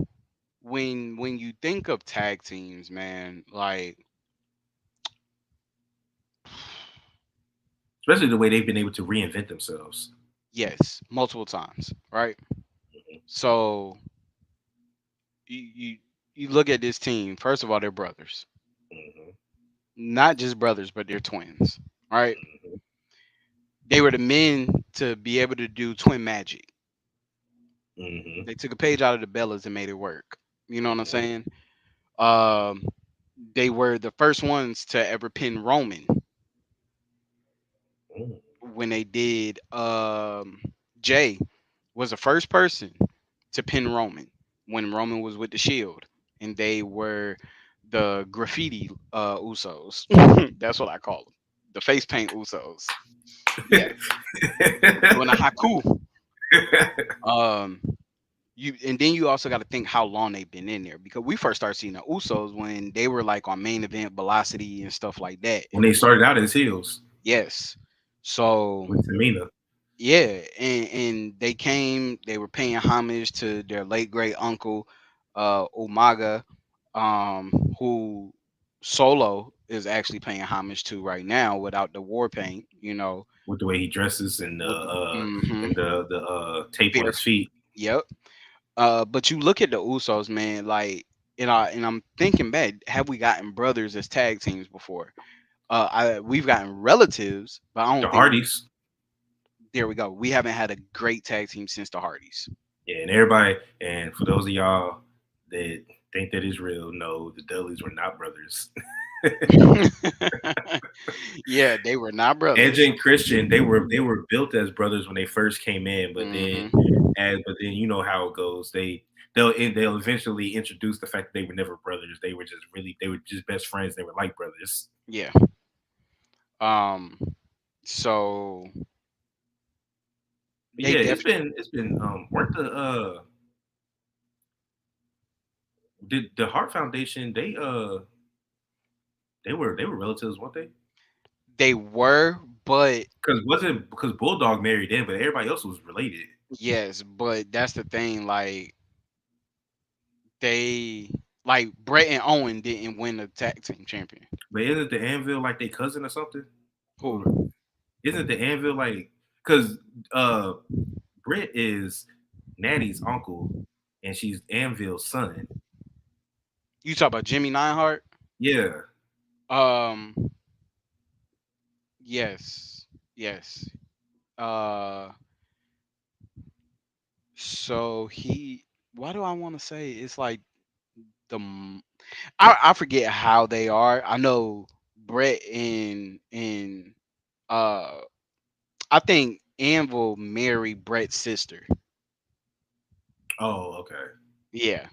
when you think of tag teams, man, like Especially the way they've been able to reinvent themselves. yes, multiple times, right? Hmm. So you look at this team. First of all, they're brothers, Hmm. not just brothers, but they're twins, right? Hmm. They were the men to be able to do twin magic. Hmm. They took a page out of the Bellas and made it work. You know what I'm Hmm. saying? Um, they were the first ones to ever pin Roman Hmm. when they did. Jay was the first person to pin Roman when Roman was with the Shield, and they were the graffiti Usos. That's what I call them, the face paint Usos. Yeah, doing a haku. Um, you and then you also got to think how long they've been in there because we first started seeing the Usos when they were like on main event velocity and stuff like that. When they started out as heels Yes, so with Tamina. yeah, and they were paying homage to their late great uncle, Umaga, who Solo is actually paying homage to right now without the war paint, With the way he dresses with the and the tape on his fierce. feet. Yep. But you look at the Usos, man, like, and I'm thinking back, have we gotten brothers as tag teams before? We've gotten relatives, but I The don't think Hardys. there we go. We haven't had a great tag team since the Hardys. Yeah, and everybody, and for those of y'all that think that is real, no, the Dudleys were not brothers. Yeah, they were not brothers. Edge and Christian, they were built as brothers when they first came in, Hmm. but then you know how it goes. They'll eventually introduce the fact that they were never brothers. They were just best friends. They were like brothers. Yeah. Um. So But they yeah, definitely. it's been weren't the did the Hart Foundation, they were relatives, weren't they? They were, but Because wasn't because Bulldog married in, but everybody else was related. yes, but that's the thing. Like they, like Brett and Owen didn't win the tag team champion. But isn't the Anvil like their cousin or something? Who? Or isn't the Anvil like because uh Britt is Natty's uncle and she's Anvil's son. You talk about Jimmy Neidhart? Yeah. Um, yes, yes. Uh, so he. Why do I want to say it's like the? I forget how they are. I know Brett and uh, I think Anvil married Brett's sister. Oh, okay. Yeah.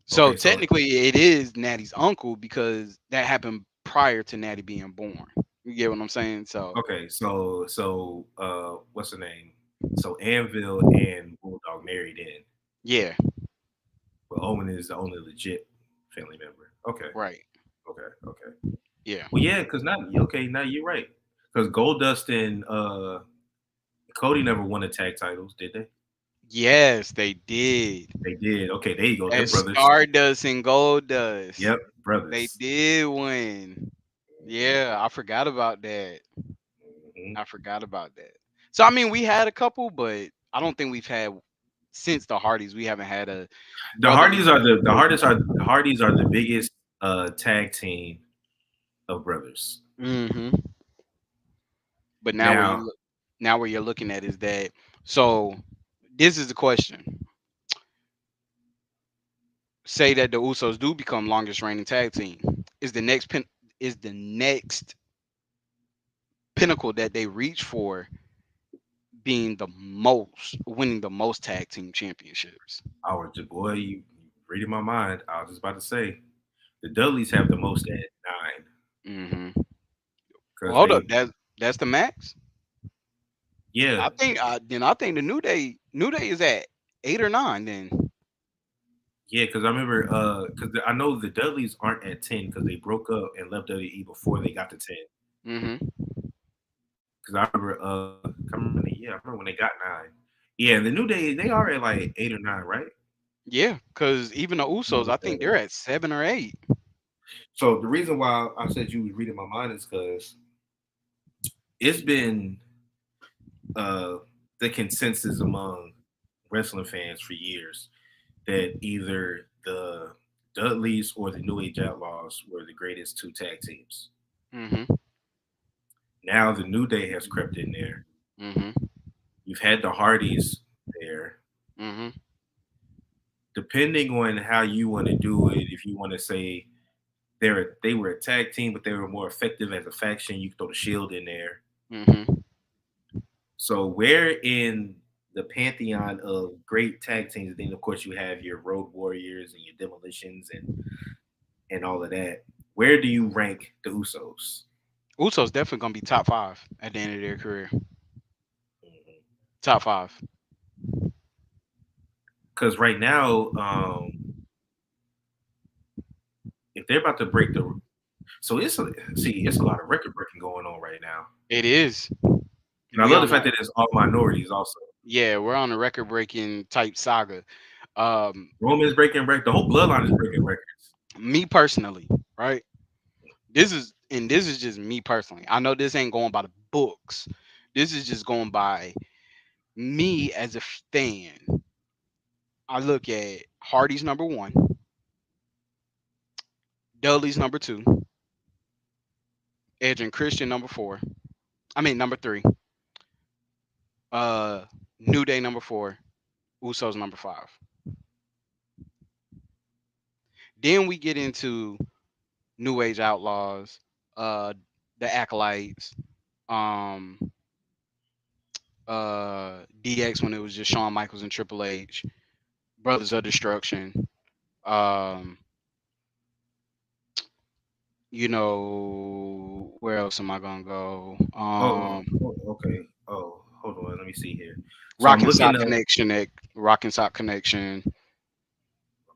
So Okay, so technically, it is Natty's uncle because that happened prior to Natty being born. You get what I'm saying? So what's the name? So Anvil and Bulldog married in, yeah, but Owen is the only legit family member. Okay, right. okay. Yeah. Well, yeah, because now okay, now you're right. Because Goldust and Cody never won the tag titles, did they? Yes, they did. They did. Okay, there you go. Them As brothers. Stardust and Goldust, Yep, they brothers. did win. Yeah, I forgot about that. Hmm. I forgot about that. So I mean, we had a couple, but I don't think we've had since the Hardys. We haven't had a The brotherly. Hardys are the biggest tag team of brothers. Hmm. But now where Now you look, now where you're looking at is that. So this is the question: say that the Usos do become longest reigning tag team. Is the is the next pinnacle that they reach for being the most winning the most tag team championships? I was just boy, you reading my mind. I was just about to say the Dudleys have the most at 9 Hmm. Well, because hold up, they that's the max. yeah I think the New Day is at 8 or 9. Then. yeah because I remember because I know the Dudleys aren't at 10 because they broke up and left WWE before they got to 10. Hmm. Because I remember yeah, I remember when they got 9. Yeah, and the New Day they are at like 8 or 9, right? Yeah, because even the Usos, I think they're Okay. at 7 or 8. So the reason why I said you was reading my mind is because it's been uh the consensus among wrestling fans for years that either the Dudleys or the New Age Outlaws were the greatest two tag teams. Hmm. Now the New Day has crept in there. Hmm. You've had the Hardys there. Hmm. Depending on how you want to do it, if you want to say they were a tag team, but they were more effective as a faction, you can throw the Shield in there. Hmm. So where in the pantheon of great tag teams, then of course you have your Road Warriors and your Demolitions and all of that. Where do you rank the Usos? Usos definitely gonna be top 5 at the end of their career. Mhm. Top 5. Because right now, if they're about to break the, so it's a lot of record breaking going on right now, It is. and I We love the on fact a that it's all minorities also. Yeah, we're on a record breaking type saga. Um, Roman's breaking record, the whole bloodline is breaking records. Me personally, right? This is just me personally. I know this ain't going by the books. This is just going by me as a fan. I look at Hardy's number 1, Dudley's number 2, Edge and Christian number 4. I mean number 3. Uh, New Day number 4, Usos number 5. Then we get into New Age Outlaws, the Acolytes, um, DX when it was just Shawn Michaels and Triple H, Brothers of Destruction. Um, where else am I gonna go? Okay. Oh, hold on. Let me see here. So Rock I'm and looking Sock up. Connection. Rock and Sock Connection.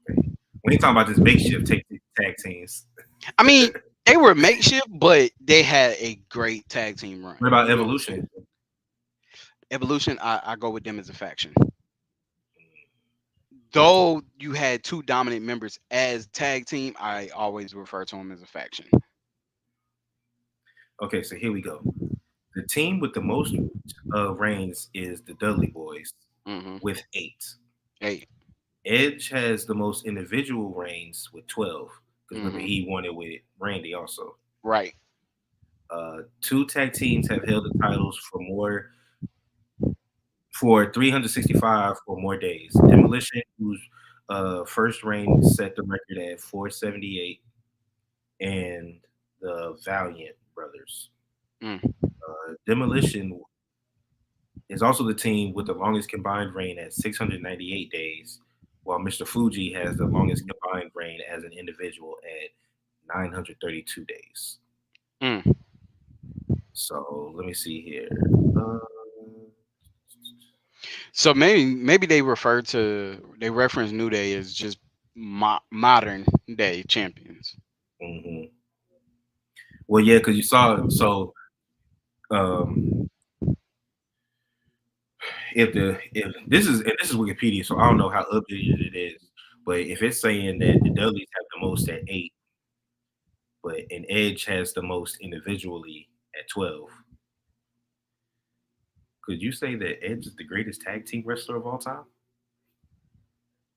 Okay. when you talking about this makeshift tag teams, I mean, they were makeshift, but they had a great tag team run. what about You know what I'm saying? Evolution? Evolution, I go with them as a faction. Though you had two dominant members as tag team, I always refer to them as a faction. Okay, so here we go. The team with the most reigns is the Dudley Boys Hmm. with 8. Hey. Edge has the most individual reigns with 12. Because remember, Hmm. he won it with Randy also. Right. Two tag teams have held the titles for 365 or more days. Demolition, whose first reign set the record at 478, and the Valiant Brothers. Mm. Demolition is also the team with the longest combined reign at 698 days, while Mr. Fuji has the longest combined reign as an individual at 932 days. Mm. So let me see here. So maybe they reference New Day as just modern day champions. Mhm. Well, yeah, because you saw so um, if this is Wikipedia, so I don't know how updated it is, but if it's saying that the Dudleys have the most at 8, but an Edge has the most individually at 12, could you say that Edge is the greatest tag team wrestler of all time?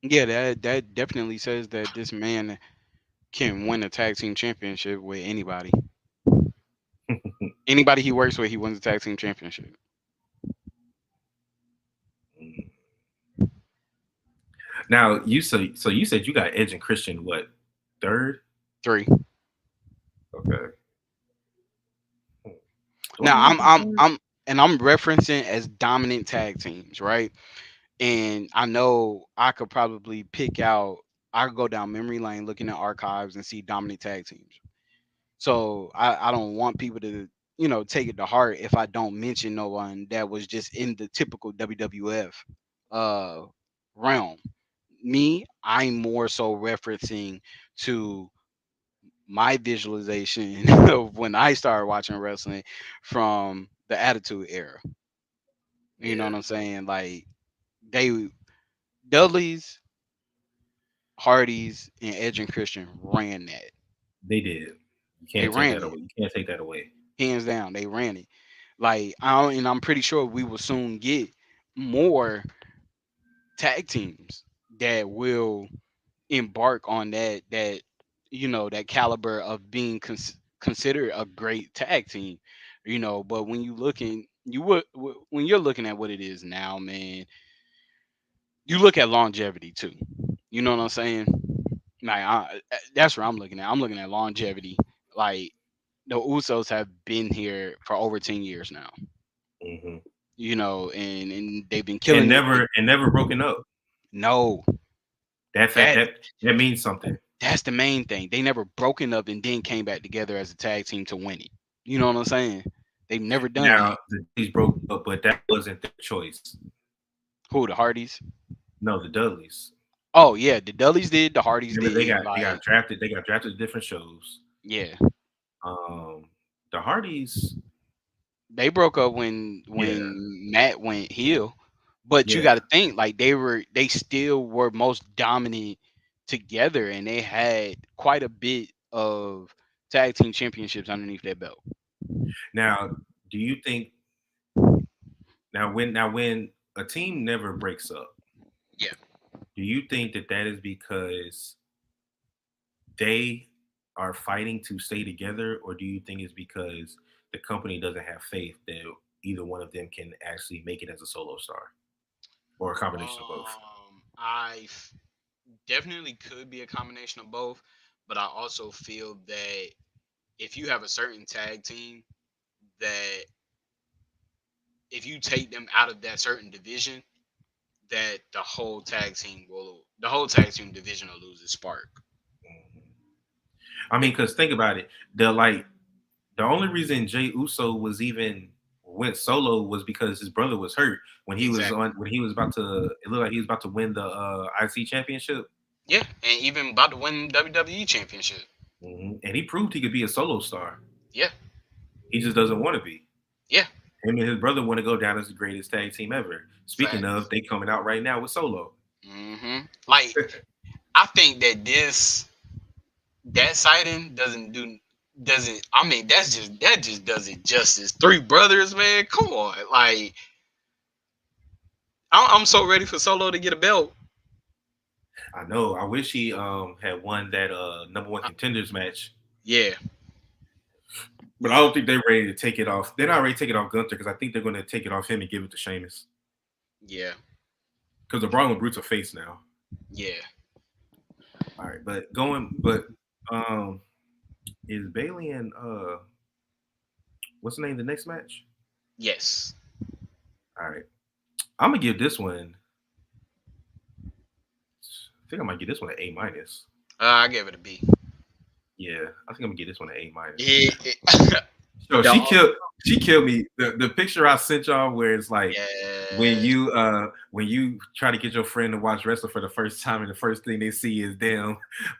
Yeah, that definitely says that this man can win a tag team championship with anybody. Anybody he works with, he wins the tag team championship. Now you said you got Edge and Christian what, third? Three. Okay. Do I Now really think third? I'm referencing as dominant tag teams, right? And I know I could probably pick out. I could go down memory lane looking at archives and see dominant tag teams. So I don't want people to take it to heart if I don't mention no one that was just in the typical WWF uh realm. Me, I'm more so referencing to my visualization of when I started watching wrestling from the Attitude Era. You know Yeah, what I'm saying? Like they Dudley's, Hardy's, and Edge and Christian ran that. they did. You They can't take ran that it away. You can't take that away. hands down. They ran it. Like and I'm pretty sure we will soon get more tag teams that will embark on that caliber of being considered a great tag team. But when you looking you would when you're looking at what it is now, man, you look at longevity too. You know what I'm saying? Like that's what I'm looking at. I'm looking at longevity. Like the Usos have been here for over 10 years now. Hmm. And they've been And killing it with never broken up. no That fact that that means something. that's the main thing. They never broken up and then came back together as a tag team to win it. You know what I'm saying? They've never done Now that. the Dudleys broke up, but that wasn't their choice. Who, the Hardys? No, the Dudleys. Oh yeah, the Dudleys did, the Hardys Remember, did. they Like got drafted. They got drafted to different shows. yeah, Um, the Hardys, they broke up yeah, when Matt went heel. But you yeah. got to think like they still were most dominant together, and they had quite a bit of tag team championships underneath their belt. Now, do you think now when a team never breaks up, Yeah. do you think that that is because they are fighting to stay together, or do you think it's because the company doesn't have faith that either one of them can actually make it as a solo star, or a combination of both? Definitely could be a combination of both, but I also feel that if you have a certain tag team that if you take them out of that certain division, that the whole tag team division will lose its spark. I mean, because think about it, the only reason Jay Uso was even went solo was because his brother was hurt when he was Exactly. on when he was about to. It looked like he was about to win the IC championship. Yeah, and even about to win WWE championship. And he proved he could be a solo star. Yeah, He just doesn't want to be. yeah, Him and his brother want to go down as the greatest tag team ever. Speaking facts. of, they coming out right now with Solo. Like I think that that sighting doesn't. I mean, that just does it justice. Three brothers, man. Come on, like I'm so ready for Solo to get a belt. I know. I wish he had won that number one Uh, contenders match, Yeah, but I don't think they're ready to take it off. They're not ready to take it off Gunther because I think they're going to take it off him and give it to Sheamus yeah, because the Brawling Brutes are face now. yeah. All right, but um, is Bailey and what's the name of the next match? Yes. All right, I'm gonna give this one. I think I might give this one an A minus. I gave it a B. Yeah, I think I'm gonna give this one an A minus. It, So the, she killed me. The picture I sent y'all where it's like yeah, when you try to get your friend to watch wrestling for the first time and the first thing they see is damn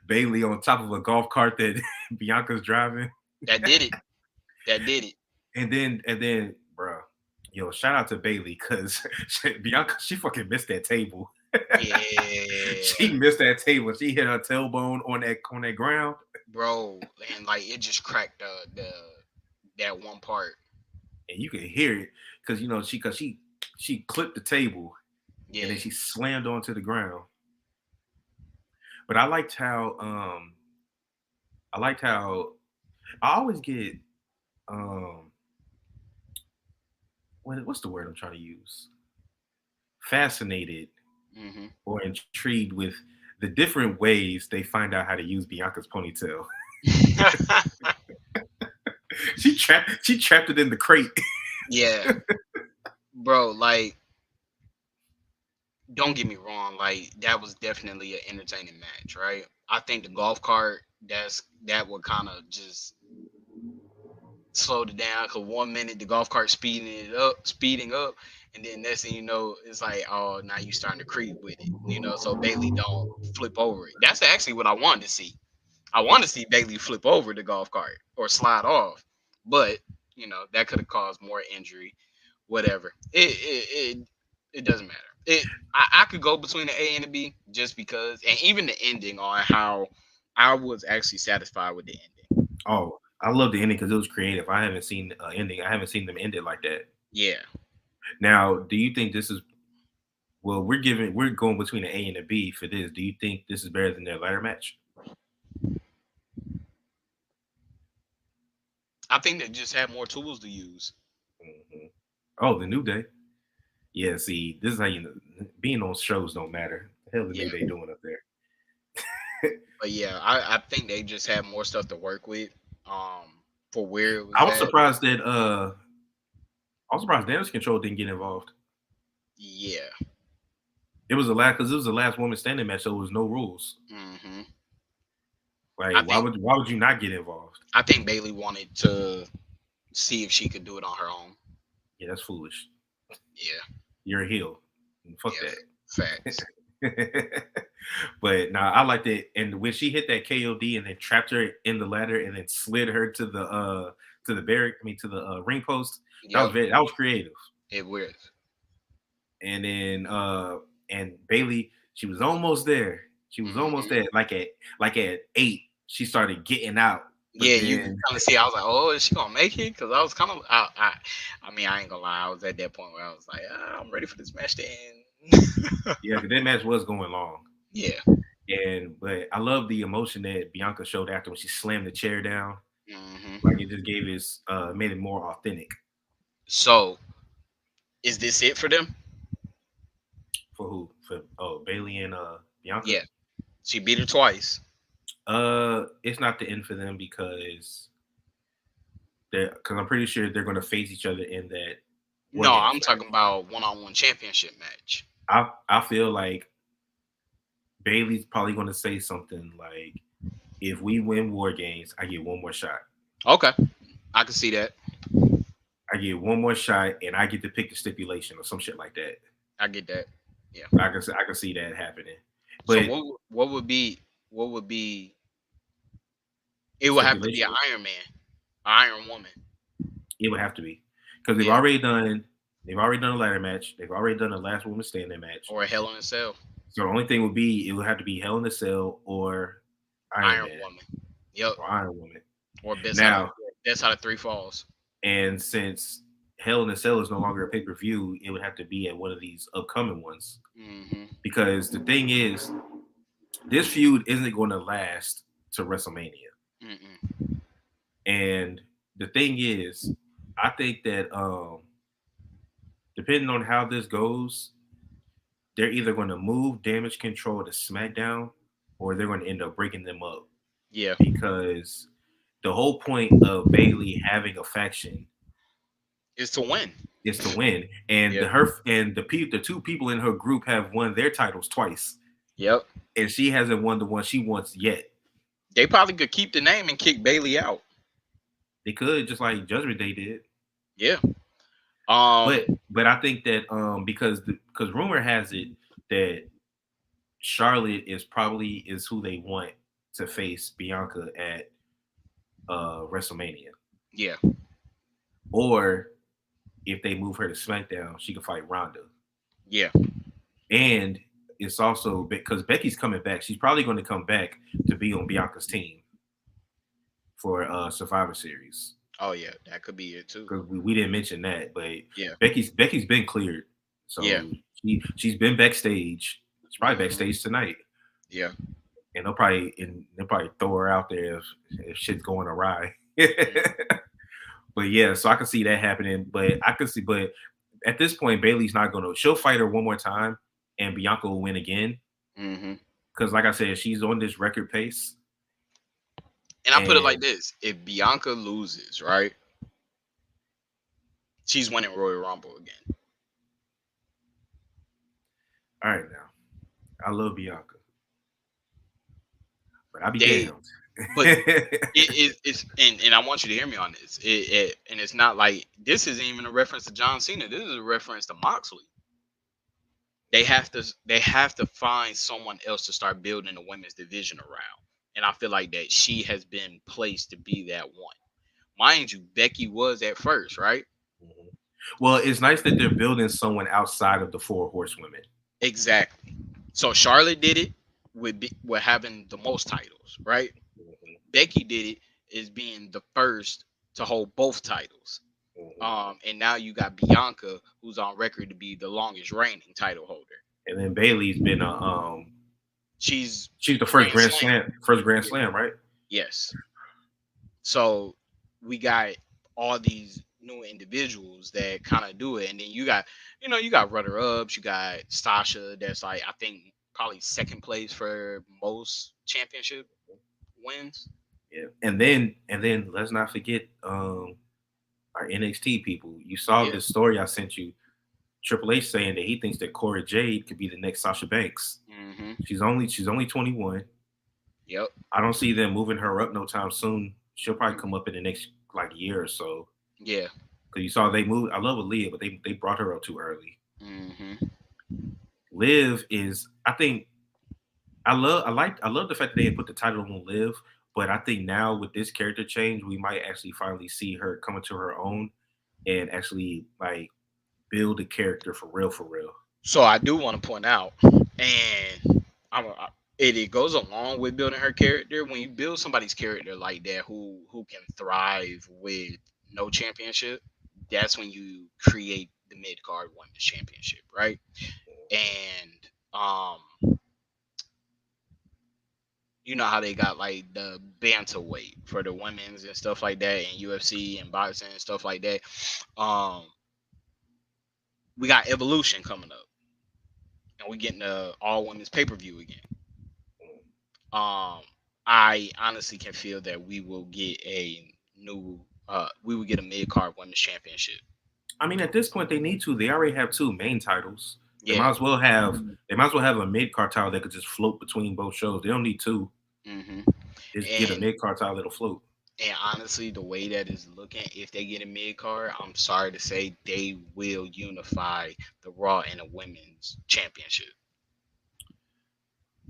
Bailey on top of a golf cart that Bianca's driving. that did it. That did it. And then bro, yo, shout out to Bailey because Bianca, she fucking missed that table. Yeah, She missed that table. She hit her tailbone on that ground. bro, and like it just cracked that one part. And you can hear it because you know she clipped the table and Yeah, then she slammed onto the ground. But I liked how I always get um what's the word I'm trying to use? Fascinated hmm or intrigued with the different ways they find out how to use Bianca's ponytail. She trapped it in the crate. yeah, bro. Like, don't get me wrong. Like, that was definitely an entertaining match, right? I think the golf cart that would kind of just slowed it down because 1 minute the golf cart speeding up, and then next thing you know, it's like, oh, now you starting to creep with it, so Bailey don't flip over it. That's actually what I wanted to see. I want to see Bailey flip over the golf cart or slide off, but that could have caused more injury. Whatever. It doesn't matter. I could go between the A and the B just because, and even the ending on how I was actually satisfied with the ending. Oh, I love the ending because it was creative. I haven't seen ending. I haven't seen them end it like that. Yeah, Now, do you think this is well? We're going between an A and a B for this. Do you think this is better than their ladder match? I think they just have more tools to use. Hmm. Oh, the New Day. Yeah. See, this is how you know being on shows don't matter. The hell, the Yeah, New Day doing up there? but yeah, I think they just have more stuff to work with. For where it I was was at. surprised that I was surprised Damage Control didn't get involved. Yeah. It was the last because it was the last woman standing match, so there was no rules. hmm Like, I think why would you not get involved? I think Bailey wanted to see if she could do it on her own. Yeah, that's foolish. Yeah. You're a heel. Fuck Yeah. that. Facts. But nah, I liked it. And when she hit that KOD and then trapped her in the ladder and then slid her to the barrack, I mean to the ring post, Yep. that was creative. It was. And then and Bailey, she was almost there. She was almost hmm there. Like at 8, she started getting out. But Yeah, you then kind of see. I was like, "Oh, is she gonna make it?" Because I was kind of, I mean, I ain't gonna lie. I was at that point where I was like, "I'm ready for this match to end." yeah, that match was going long. Yeah. But I love the emotion that Bianca showed after when she slammed the chair down. Like hmm it just made it more authentic. So, is this it for them? For who? For Bailey and Bianca. Yeah. She beat her twice. It's not the end for them because I'm pretty sure they're gonna face each other in that War No, Games I'm match. talking about one-on-one championship match. I feel like Bailey's probably gonna say something like, "If we win War Games, I get one more shot. Okay, I can see that. I get one more shot, and I get to pick the stipulation or some shit like that." I get that. Yeah. I can see that happening. So But what would be it would have to be an stipulation, Iron Man, Iron Woman, it would have to be because yeah, they've already done a ladder match. They've already done a last woman standing match. or a Hell in a Cell, So the only thing would be it would have to be Hell in a Cell or Iron Iron Man Woman. Yep. or Iron Woman. Or Now, best out of three falls. and since Hell in a Cell is no longer a pay per view, it would have to be at one of these upcoming ones. Hmm. Because the thing is, this feud isn't going to last to WrestleMania. Mm-mm. And the thing is, I think that depending on how this goes, they're either going to move Damage Control to SmackDown or they're going to end up breaking them up Yeah. because the whole point of Bailey having a faction Is to win. is to win, and Yeah. the two people in her group have won their titles twice, Yep. and she hasn't won the one she wants yet. They probably could keep the name and kick Bailey out. They could just like Judgment Day did, Yeah. Um. but I think that because rumor has it that Charlotte is who they want to face Bianca at WrestleMania, Yeah. or if they move her to SmackDown, she can fight Ronda. Yeah. And it's also because Becky's coming back. She's probably going to come back to be on Bianca's team for Survivor Series. Oh yeah, that could be it too. Because we didn't mention that, but Yeah. Becky's been cleared, so Yeah. she's been backstage. She's probably Mhm. backstage tonight, Yeah. and they'll probably throw her out there if shit's going awry. Mhm. But yeah, so I can see that happening. But at this point, Bailey's not gonna. She'll fight her one more time, and Bianca will win again. Mhm. Because, like I said, she's on this record pace, And I put it like and this: if Bianca loses, right, she's winning Royal Rumble again. all right now, I love Bianca, but I'll be They, damned. but it's and I want you to hear me on this. And it's not like this isn't even a reference to John Cena. This is a reference to Moxley. They have to find someone else to start building a women's division around. And I feel like that she has been placed to be that one. Mind you, Becky was at first, right? Mhm. Well, it's nice that they're building someone outside of the four horsewomen. Exactly. So Charlotte did it with having the most titles, right? Mhm, Becky did it as being the first to hold both titles. mhm. And now you got Bianca, who's on record to be the longest reigning title holder. And then Bailey's been She's she's the Grand Slam. first Grand Yeah. Slam, right? Yes. So we got all these new individuals that kind of do it, and then you got runner ups. You got Sasha, that's like I think probably second place for most championship wins. Yeah. And then let's not forget our NXT people. You saw Yeah. this story I sent you. Triple H saying that he thinks that Cora Jade could be the next Sasha Banks. Hmm. She's only 21. Yep. I don't see them moving her up no time soon. She'll probably come up in the next like year or so. Yeah. Because you saw they moved. I love Aaliyah, but they brought her up too early. Hmm. Liv is. I love the fact that they had put the title on Liv, but I think now with this character change, we might actually finally see her coming to her own and actually like build a character for real, for real. So I do want to point out, and it goes along with building her character. When you build somebody's character like that, who can thrive with no championship, that's when you create the mid card women's championship, right? And you know how they got like the bantamweight for the women's and stuff like that, and UFC and boxing and stuff like that. Um, we got Evolution coming up, and we getting the all women's pay per view again. Um, I honestly can feel that we will get a mid card women's championship. I mean, at this point, they need to. They already have two main titles. They Yeah. might as well have. They might as well have a mid card title that could just float between both shows. They don't need two. Hmm. Just get a And mid card title that'll float. honestly, the way that is looking, if they get a mid card, I'm sorry to say they will unify the Raw and the women's championship.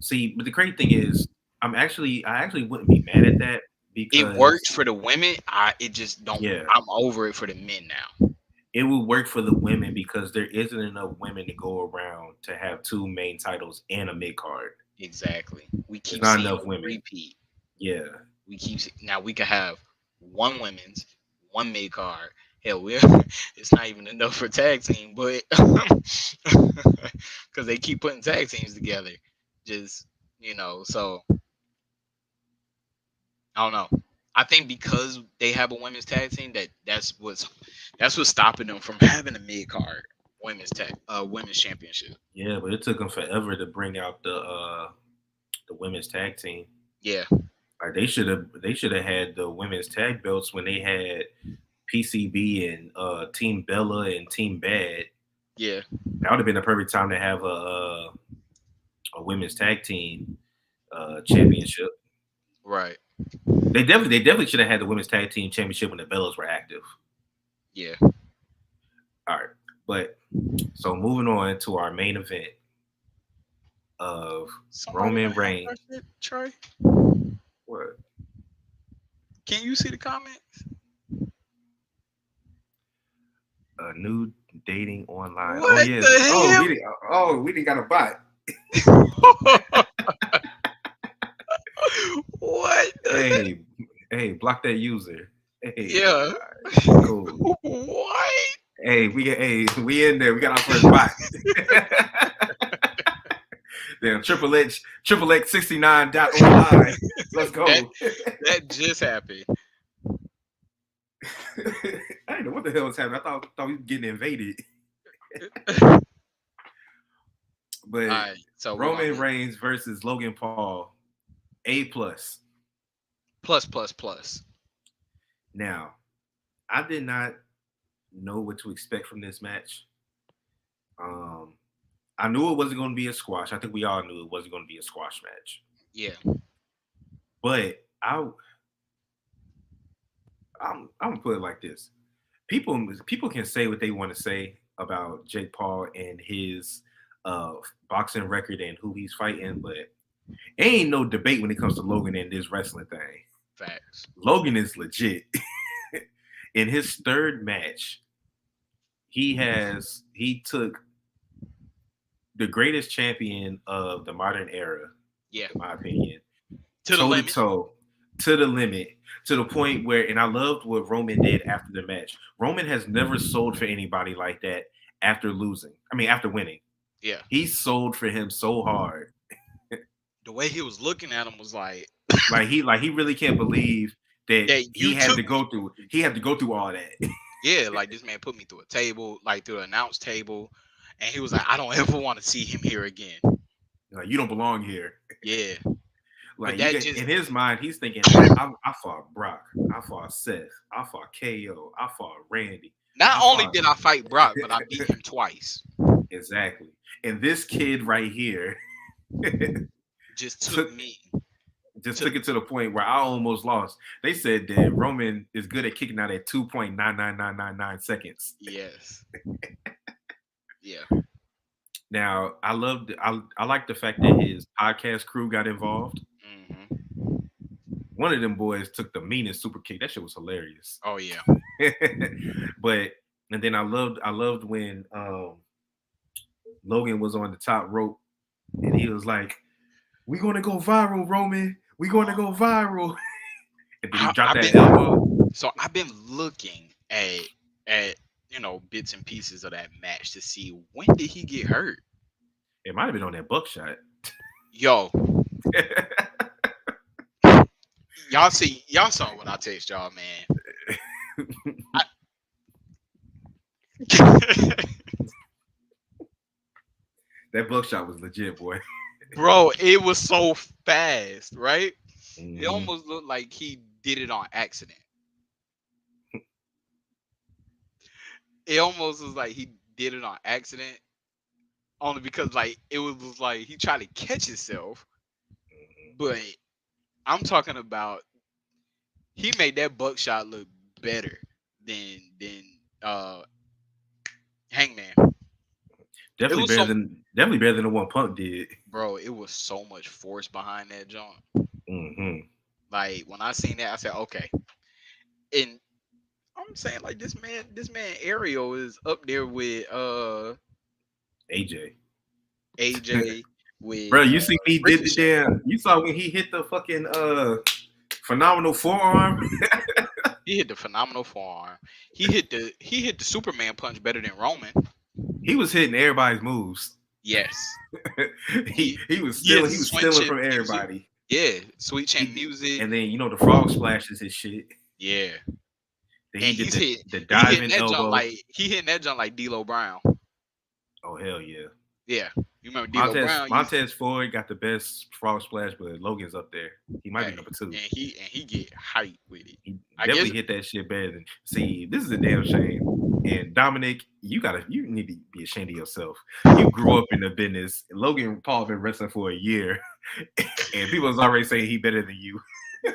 See, but the great thing is, I actually wouldn't be mad at that It because worked for the women. It just don't. yeah, I'm over it for the men now. it would work for the women because there isn't enough women to go around to have two main titles and a mid card. Exactly. We There's keep not seeing enough a women. repeat. Yeah, Now we could have one women's, one mid card. Hell, we it's not even enough for tag team, but because they keep putting tag teams together, just So I don't know. I think because they have a women's tag team, that's what's stopping them from having a mid card women's championship. yeah, but it took them forever to bring out the women's tag team. Yeah, Like they should have had the women's tag belts when they had PCB and Team Bella and Team Bad. yeah, That would have been the perfect time to have a women's tag team championship. right. They definitely should have had the women's tag team championship when the Bellas were active. Yeah. All right, but so moving on to our main event of Somebody Roman done hacked Reigns. our shit, Trey. What? Can you see the comments? A new dating online. Oh What yes. the We didn't got a bot. hell? What the Hey, hey, block that user. Hey, Yeah. cool. What? We in there. We got our first bot. Damn, Triple X 69 dot online. Let's That go. that just happened. I didn't know what the hell was happening. Thought we were getting invaded. All But right, so we're gonna Roman do Reigns versus Logan Paul, A plus. plus plus plus. Now, I did not know what to expect from this match. Um, I knew it wasn't going to be a squash. I think we all knew it wasn't going to be a squash match. Yeah, But I'm gonna put it like this: people can say what they want to say about Jake Paul and his uh, boxing record and who he's fighting, but ain't no debate when it comes to Logan and this wrestling thing. facts. Logan is legit. In his third match, he took the greatest champion of the modern era, Yeah, in my opinion, to the toe to limit. toe, to the limit, to the point where, and I loved what Roman did after the match. Roman has never sold for anybody like that after losing. I mean, after winning, Yeah, he sold for him so hard. the way he was looking at him was like, Like he really can't believe that "Yeah, you took me." he had to go through all that. Yeah, like this man put me through a table, like through an announce table, and he was like, "I don't ever want to see him here again." Like you don't belong here. Yeah, but Like you that get just in his mind, he's thinking, I fought Brock, I fought Seth, I fought KO, I fought Randy, not I only fought did I fight Brock, but I beat him twice. exactly. And this kid right here Just took took me just to took it to the point where I almost lost. They said that Roman is good at kicking out at 2.99999 seconds. yes, yeah, Now, I like the fact that his podcast crew got involved. hmm One of them boys took the meanest super kick. That shit was hilarious. oh yeah, But and then I loved when Logan was on the top rope and he was like, "We gonna go viral, Roman. We gonna go viral." And then he dropped I've that elbow. I've been looking at bits and pieces of that match to see when did he get hurt. It might have been on that buckshot. Yo, y'all saw what I text y'all, man. That buckshot was legit, boy. Bro, it was so fast, right? It Mm-hmm. almost looked like he did it on accident. It almost was like he did it on accident, only because like it was like he tried to catch himself, but I'm talking about he made that buckshot look better than uh Hangman. It Definitely was better so, than definitely better than the one Punk did. bro. It was so much force behind that joint. Hmm. Like when I seen that, I said, okay. And I'm saying like this man Ariel is up there with AJ. AJ, with Bro, you see me did the Ricochet. damn. You saw when he hit the fucking phenomenal forearm. He hit the phenomenal forearm. He hit the Superman punch better than Roman. He was hitting everybody's moves. Yes. he He he was he stealing. hit He was stealing switching from music. everybody. Yeah, sweet chin He music. and then the frog splashes his shit. Yeah, Then he and did he's hit. the He hitting diving that jump elbow. like he hitting that jump like D'Lo Brown. Oh hell yeah! Yeah, you remember D'Lo Montez Brown used, Montez Ford got the best frog splash, but Logan's up there. He might be hey, number two. and he get hype with it. He I guess definitely hit that shit better than. See, this is a damn shame. And Dominic, you need to be ashamed of yourself. You grew up in the business. Logan Paul been wrestling for a year, and people is already saying he better than you.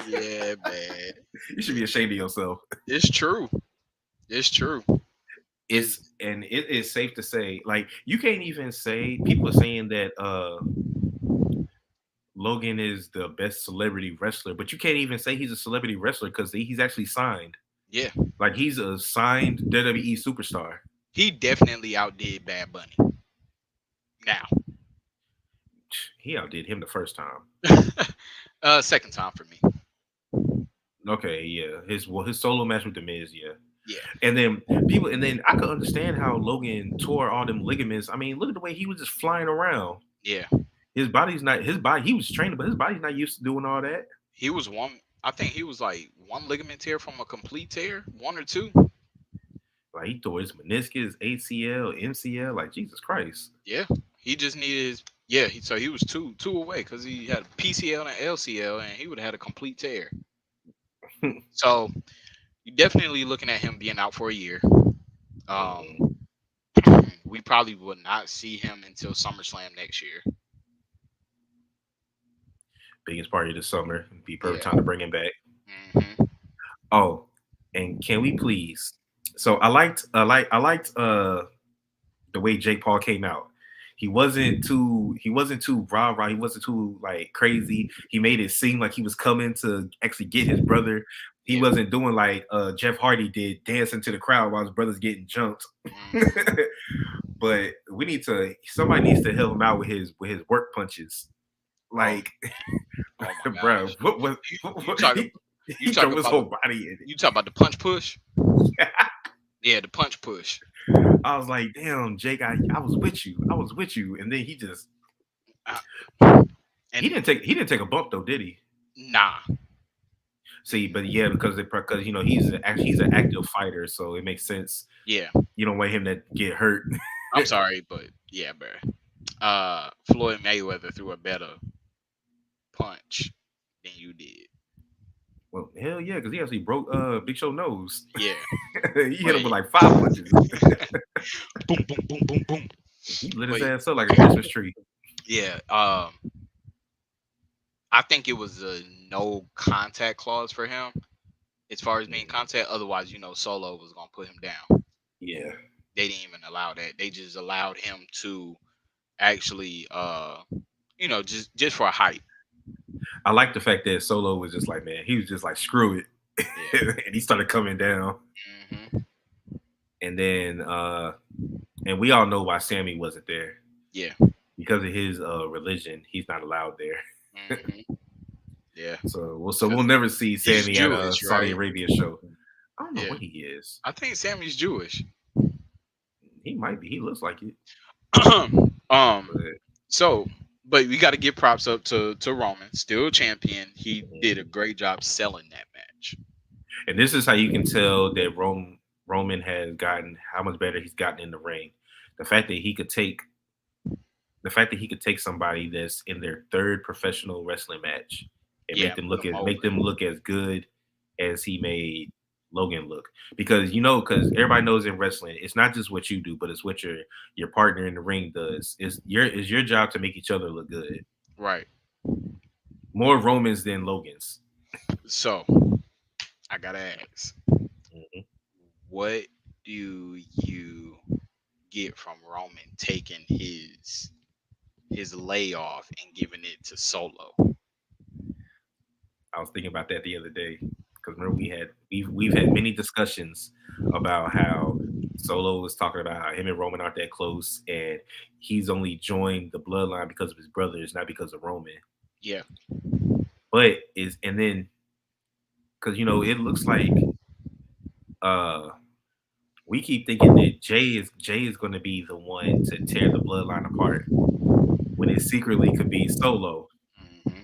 yeah, man. You should be ashamed of yourself. It's true. It's true. Is It is safe to say, like you can't even say people are saying that Logan is the best celebrity wrestler, but you can't even say he's a celebrity wrestler because he's actually signed. Yeah, Like he's a signed WWE superstar. he definitely outdid Bad Bunny. Now, He outdid him the first time. second time for me. Okay, yeah, his solo match with the Miz, yeah, Yeah, and then I could understand how Logan tore all them ligaments. I mean, look at the way he was just flying around. yeah. His body's not his body. He was training, but his body's not used to doing all that. He was one. I think he was like one ligament tear from a complete tear, one or two. Like he tore his meniscus, ACL, MCL. Like Jesus Christ. Yeah, he just needed his. Yeah, so he was two away because he had PCL and LCL, and he would have had a complete tear. So you're definitely looking at him being out for a year. Mhm. Um, we probably would not see him until SummerSlam next year. Biggest party of the summer. Be perfect Yeah. time to bring him back. Hmm. Oh, and can we please? So I liked the way Jake Paul came out. He wasn't too rah rah. He wasn't too like crazy. He made it seem like he was coming to actually get his brother. He Yeah. wasn't doing like Jeff Hardy did, dancing to the crowd while his brother's getting jumped. Hmm. But somebody needs to help him out with his work punches. Oh Like, man. Oh my bro, gosh. You what talk. You he talk throw his about the. whole body in You talk about the punch push. Yeah, the punch push. it. I was like, damn, Jake, I was with you. I was with you. And then Uh, and he didn't take a bump though, did he? nah. See, but yeah, because he's an active fighter, so it makes sense. Yeah. You don't want him to get hurt. I'm sorry, but yeah, bro. Floyd Mayweather threw a better punch than you did. Well, hell yeah, because he actually broke Big Show nose. Yeah, He hit but him with like 5 punches. boom, boom, boom, boom, boom. He lit his But ass up like a Christmas tree. yeah, I think it was a no contact clause for him as far as being Mhm. contact. Otherwise, Solo was gonna put him down. Yeah, They didn't even allow that. They just allowed him to actually, just for a hype. I like the fact that Solo was just like, man, he was just like, screw it, Yeah. and he started coming down. Hmm. And then, and we all know why Sammy wasn't there Yeah. because of his religion. He's not allowed there. Hmm. Yeah. So we'll Because never see he's Sammy at a Jewish, Saudi right? Arabia show. I don't know Yeah. what he is. I think Sammy's Jewish. He might be. He looks like it. um. But So, but we got to give props up to Roman, still champion. He did a mhm. great job selling that match. And this is how you can tell that Roman has gotten how much better he's gotten in the ring. The fact that he could take the fact that he could take somebody that's in their third professional wrestling match and Yeah, put him make over. them look as good as he made Logan look. Because everybody knows in wrestling, it's not just what you do, but it's what your partner in the ring does. It's your job to make each other look good. Right. More Romans than Logans. So I gotta ask, Mhm. what do you get from Roman taking his layoff and giving it to Solo? I was thinking about that the other day because remember we've had many discussions about how Solo was talking about how him and Roman aren't that close, and he's only joined the bloodline because of his brothers, not because of Roman. Yeah, But is and then because it looks like uh we keep thinking that Jay is going to be the one to tear the bloodline apart when it secretly could be Solo, hmm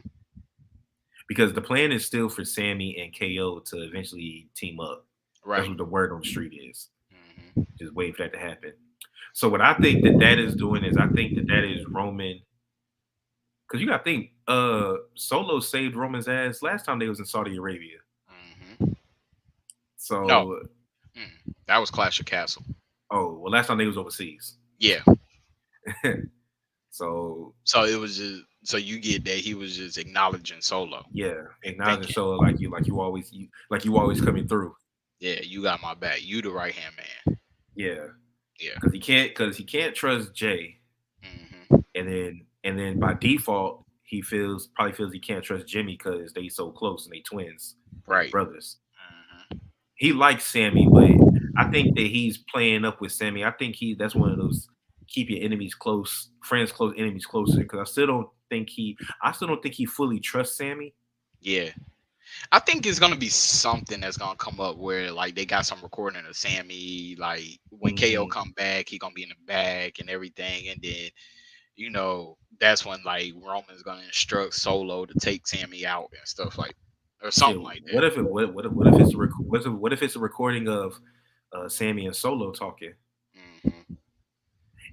because the plan is still for Sammy and KO to eventually team up. That's right. what the word on the street is. hmm Just wait for that to happen. So what I think that is doing is I think that is Roman, because you got to think Solo saved Roman's ass last time they was in Saudi Arabia. hmm No, So that was Clash of Castle. well, last time they was overseas. Yeah, So so it was just so you get that he was just acknowledging Solo yeah, and acknowledging thinking, Solo like you always coming through. yeah, you got my back. You the right hand man. Yeah, Yeah. because he can't trust Jay, hmm and then by default he probably feels he can't trust Jimmy because they so close and they twins or they Right. brothers. hmm He likes Sammy, but I think that he's playing up with Sammy. I think that's one of those keep your enemies close, friends close, enemies closer. Because I still don't think he fully trusts Sammy. Yeah. I think it's gonna be something that's gonna come up where like they got some recording of Sammy, like when KO Hmm. come back, he gonna be in the back and everything, and then that's when like Roman's gonna instruct Solo to take Sammy out and stuff like, or Shit, something like what that. if it what if it's a recording of Sammy and Solo talking, hmm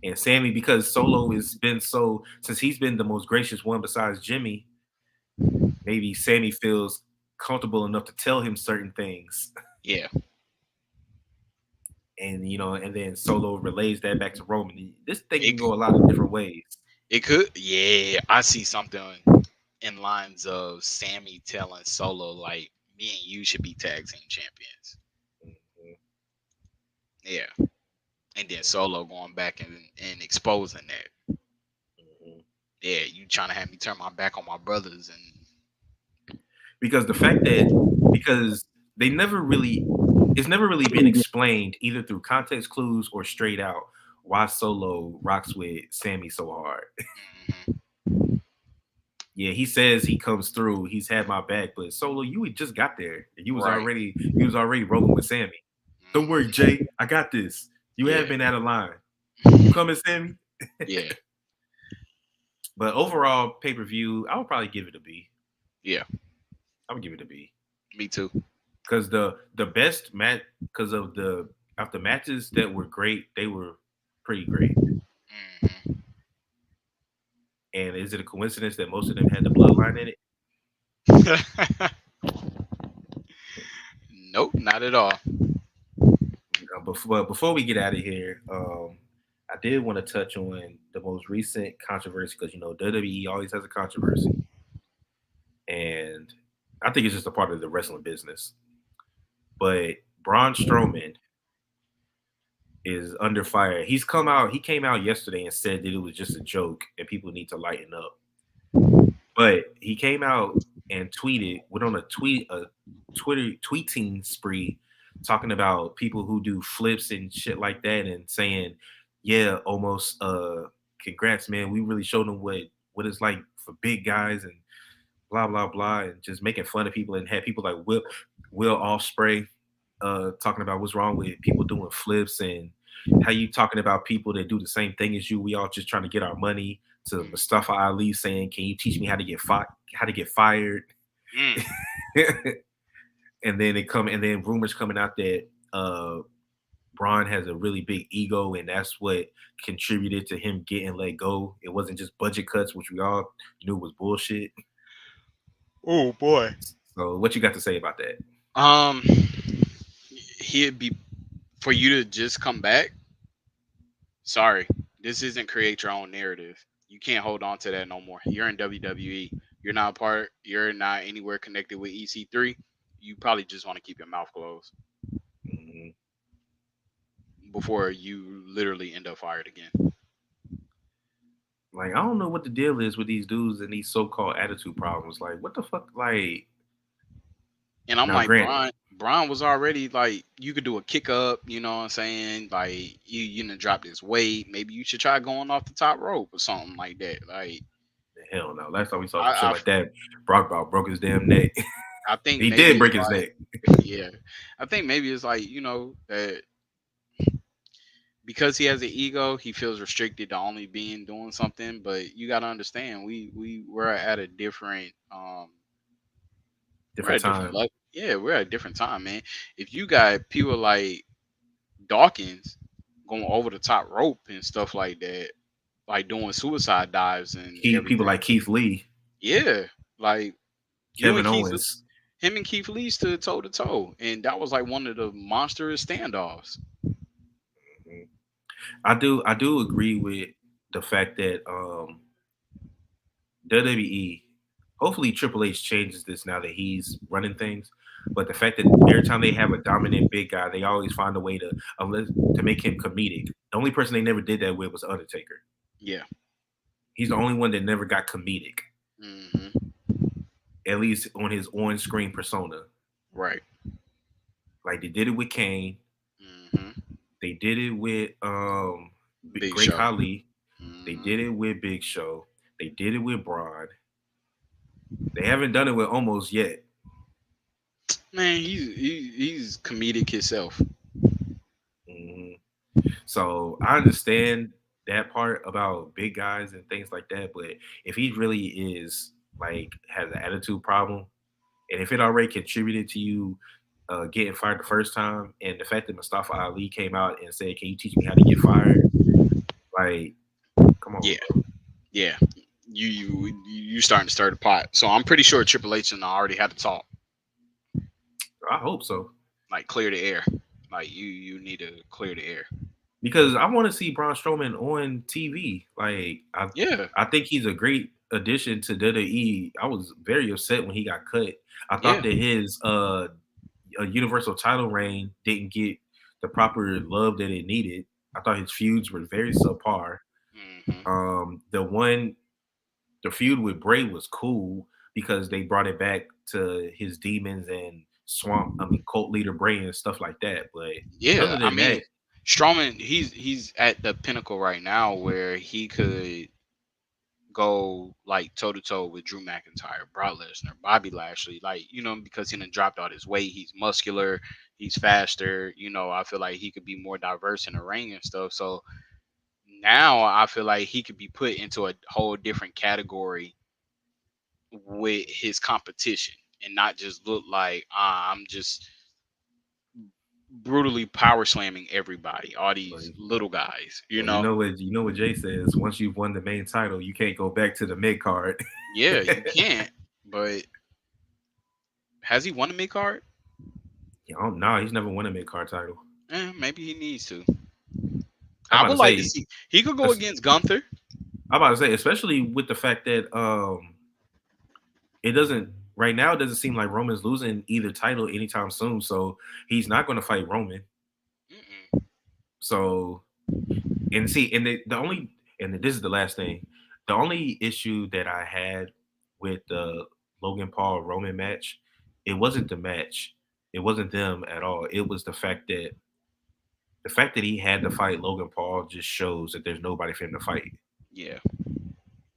and Sammy, because Solo has been so since he's been the most gracious one besides Jimmy, maybe Sammy feels comfortable enough to tell him certain things, Yeah, and then Solo relays that back to Roman. This thing can it go a lot of different ways. it could. Yeah, I see something in lines of Sammy telling Solo like, me and you should be tag team champions. Mhm, Yeah, and then Solo going back and exposing that. mhm. Yeah, you trying to have me turn my back on my brothers and Because the fact that because they never really it's never really been explained either through context clues or straight out why Solo rocks with Sammy so hard. Mhm. Yeah, he says he comes through, he's had my back, but Solo, you had just got there. And Right. you was already rolling with Sammy. Don't worry, Mhm. Jay, I got this. You have Yeah. been out of line. You coming, Sammy? Yeah. But overall, pay-per-view, I would probably give it a B. Yeah. I would give it a B. Me too. Because the best match because of the matches that were great, they were pretty great. Mhm. And is it a coincidence that most of them had the bloodline in it? Nope, not at all. Before we get out of here, I did want to touch on the most recent controversy because WWE always has a controversy, and I think it's just a part of the wrestling business. But Braun Strowman is under fire. He came out yesterday and said that it was just a joke and people need to lighten up. But he came out and went on a Twitter tweeting spree, talking about people who do flips and shit like that, and saying, "Yeah, almost, congrats, man. We really showed them what it's like for big guys and blah blah blah," and just making fun of people, and had people like Will Ospreay talking about what's wrong with people doing flips and how you talking about people that do the same thing as you. We all just trying to get our money. To Mustafa Ali saying, "Can you teach me how to get fired?" Mm. And then rumors coming out that Braun has a really big ego, and that's what contributed to him getting let go. It wasn't just budget cuts, which we all knew was bullshit. Oh boy. So, what you got to say about that? Um, he'd be for you to just come back. Sorry, this isn't create your own narrative. You can't hold on to that no more. You're in WWE. You're not a part. You're not anywhere connected with EC3. You probably just want to keep your mouth closed. Mhm. before you literally end up fired again. Like I don't know what the deal is with these dudes and these so-called attitude problems. Like what the fuck? Like And I'm now, like, Grant, Brian was already like, you could do a kick up, you know what I'm saying? Like, you know, drop this weight. Maybe you should try going off the top rope or something like that. Like, hell no. Last time we saw some shit I, like that, Brock about broke his damn neck. I think He maybe did it's break his neck. like, yeah, I think maybe it's like, you know, that because he has an ego, he feels restricted to only being doing something. But you got to understand, we're at a different we're at Different a different time. level. Yeah, we're at a different time, man. If you got people like Dawkins going over the top rope and stuff like that, like doing suicide dives and People everything. like Keith Lee, Yeah, like you and Kevin Keith, Owens. him and Keith Lee stood toe to toe, and that was like one of the monstrous standoffs. Mhm. I do agree with the fact that WWE, hopefully Triple H changes this now that he's running things. But the fact that every time they have a dominant big guy, they always find a way to unless to make him comedic. The only person they never did that with was Undertaker. Yeah. He's the only one that never got comedic, Hmm. at least on his on-screen persona. Right. Like they did it with Kane, Hmm. they did it with Big Great Show. Khali, they did Hmm. it with Big Show, they did it with Braun. They haven't done it with Almost yet. Man, he's comedic himself. Mhm. So I understand that part about big guys and things like that, but if he really is like has an attitude problem, and if it already contributed to you getting fired the first time, and the fact that Mustafa Ali came out and said, "Can you teach me how to get fired?" Like, come on, Yeah. bro. Yeah. You starting to stir the pot. So I'm pretty sure Triple H and I already had to talk, I hope so like clear the air. Like you need to clear the air. because I want to see Braun Strowman on TV. Like, Yeah. I think he's a great addition to WWE. I was very upset when he got cut. I thought Yeah. that his a universal title reign didn't get the proper love that it needed. I thought his feuds were very subpar. Hmm. The one, the feud with Bray was cool because they brought it back to his demons and cult leader Bray and stuff like that. But other Yeah. I than mean, that, Strowman, he's at the pinnacle right now where he could go like toe to toe with Drew McIntyre, Brock Lesnar, Bobby Lashley, like you know, because he done dropped all his weight. He's muscular, he's faster. You know, I feel like he could be more diverse in the ring and stuff. So now I feel like he could be put into a whole different category with his competition and not just look like I'm just brutally power slamming everybody, all these like, little guys. You well, know, you know what Jay says. Once you've won the main title, you can't go back to the mid card. yeah, you can't. But has he won a mid card? No, he's never won a mid card title. Maybe he needs to. I'm I about would to like to say, see he could go against Gunther. I'm about to say, especially with the fact that it doesn't right now. It doesn't seem like Roman's losing either title anytime soon. So he's not going to fight Roman. Mm-mm. So and see, and the only and this is the last thing. The only issue that I had with the Logan Paul Roman match, it wasn't the match. It wasn't them at all. It was the fact that he had to fight Logan Paul just shows that there's nobody for him to fight. Yeah,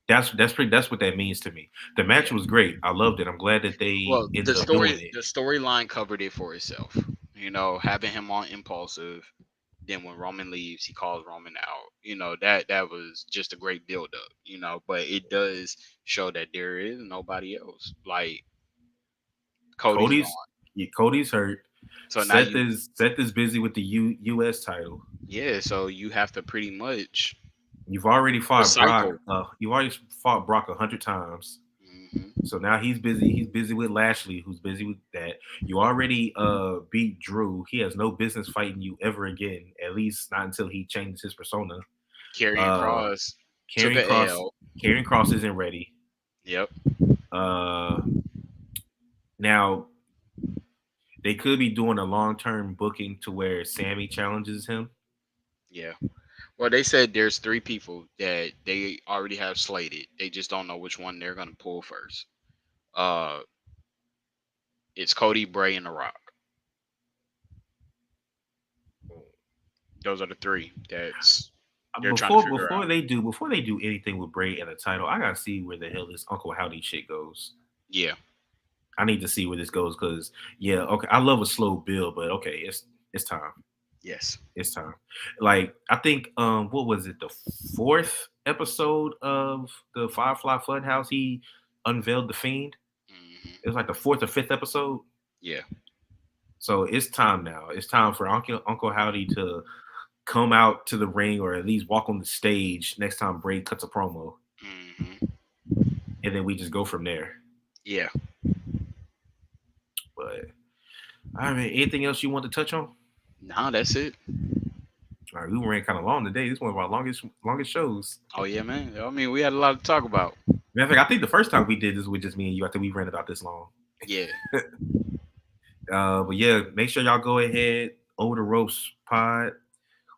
That's what that means to me. The match yeah. was great. I loved it. I'm glad that they Well, ended up doing it. the storyline covered it for itself. You know, having him on impulsive. Then when Roman leaves, he calls Roman out. You know that was just a great build up. You know, but it does show that there is nobody else. Like Cody's Cody's gone. Cody's hurt. So now you, Seth is busy with the US title. yeah. So you have to pretty much You've already fought Brock. recycle. You've already fought Brock 100 times. Hmm. So now he's busy. He's busy with Lashley, who's busy with that. You already beat Drew. He has no business fighting you ever again. At least not until he changes his persona. Karrion Uh, Cross took Karrion a Cross. L. Karrion Cross isn't ready. Yep. Uh, Now they could be doing a long term booking to where Sammy challenges him. Yeah. Well, they said there's three people that they already have slated. They just don't know which one they're gonna pull first. Uh, it's Cody, Bray, and The Rock. Those are the three that's they're trying to figure Before out. they do anything with Bray and the title, I gotta see where the hell this Uncle Howdy shit goes. Yeah. I need to see where this goes because yeah, okay, I love a slow build, but okay, it's time. Yes. It's time. Like I think what was it, the fourth episode of the Firefly Funhouse, he unveiled the fiend. It Hmm. was like the fourth or fifth episode. Yeah. So it's time now. It's time for Uncle Howdy to come out to the ring or at least walk on the stage next time Bray cuts a promo, Hmm. and then we just go from there. Yeah. But all right, anything else you want to touch on? Nah, that's it. All right, we ran kind of long today. This is one of our longest shows. Oh yeah, man. I mean, we had a lot to talk about. Matter of fact, I think the first time we did this with just me and you, I think we ran about this long. Yeah. But yeah, make sure y'all go ahead over the ropes pod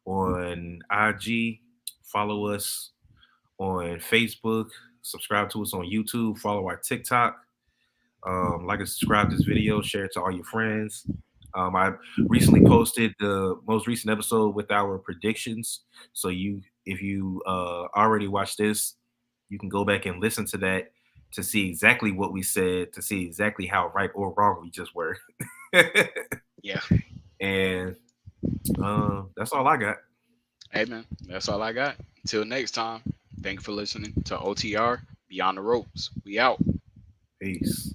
on IG. Follow us on Facebook. Subscribe to us on YouTube. Follow our TikTok. Like and subscribe to this video. Share it to all your friends. I recently posted the most recent episode with our predictions. So if you already watched this, you can go back and listen to that to see exactly what we said, to see exactly how right or wrong we just were. Yeah. And that's all I got. Hey man, that's all I got. Until next time, thank you for listening to OTR Beyond the Ropes. We out. Peace.